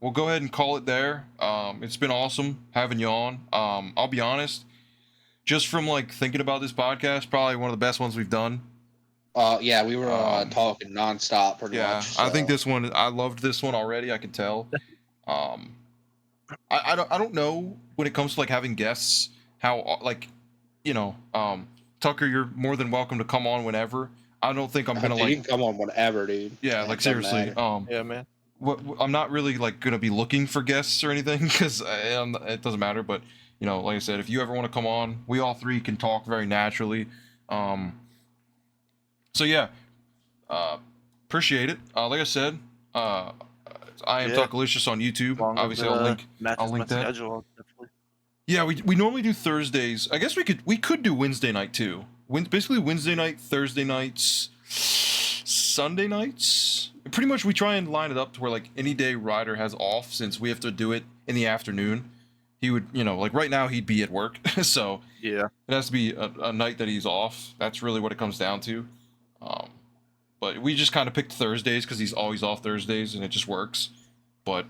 We'll go ahead and call it there. It's been awesome having you on. I'll be honest, just from like thinking about this podcast, probably one of the best ones we've done. Yeah, we were talking nonstop pretty much. I think so. this one. I loved this one already. I can tell. I don't know when it comes to like having guests how like Tucker, you're more than welcome to come on whenever. I don't think I'm gonna Dude, you like can come on whenever, dude. yeah, It like doesn't seriously. matter. Yeah, man. I'm not really like gonna be looking for guests or anything because it doesn't matter. But like I said, if you ever want to come on, we all three can talk very naturally. So yeah, appreciate it. Like I said, IAmTuckalicious on YouTube. Long as Obviously, it, I'll link matches my that. schedule, definitely. Yeah, we normally do Thursdays. I guess we could do Wednesday night too. Basically Wednesday night, Thursday nights, Sunday nights. Pretty much we try and line it up to where like any day Ryder has off, since we have to do it in the afternoon. He would, like right now he'd be at work, so Yeah. it has to be a night that he's off. That's really what it comes down to. But we just kind of picked Thursdays because he's always off Thursdays and it just works. But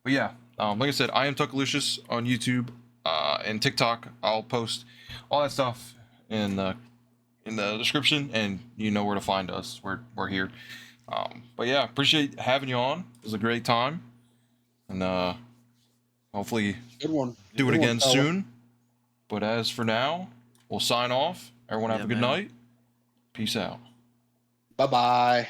yeah, like I said, IAmTuckalicious on YouTube and TikTok. I'll post all that stuff in the description, and you know where to find us. We're here. But yeah, appreciate having you on. It was a great time, and hopefully Good one. do it Good one, again fella. soon. But as for now, we'll sign off. Everyone have Yeah, a good man. night. Peace out. Bye-bye.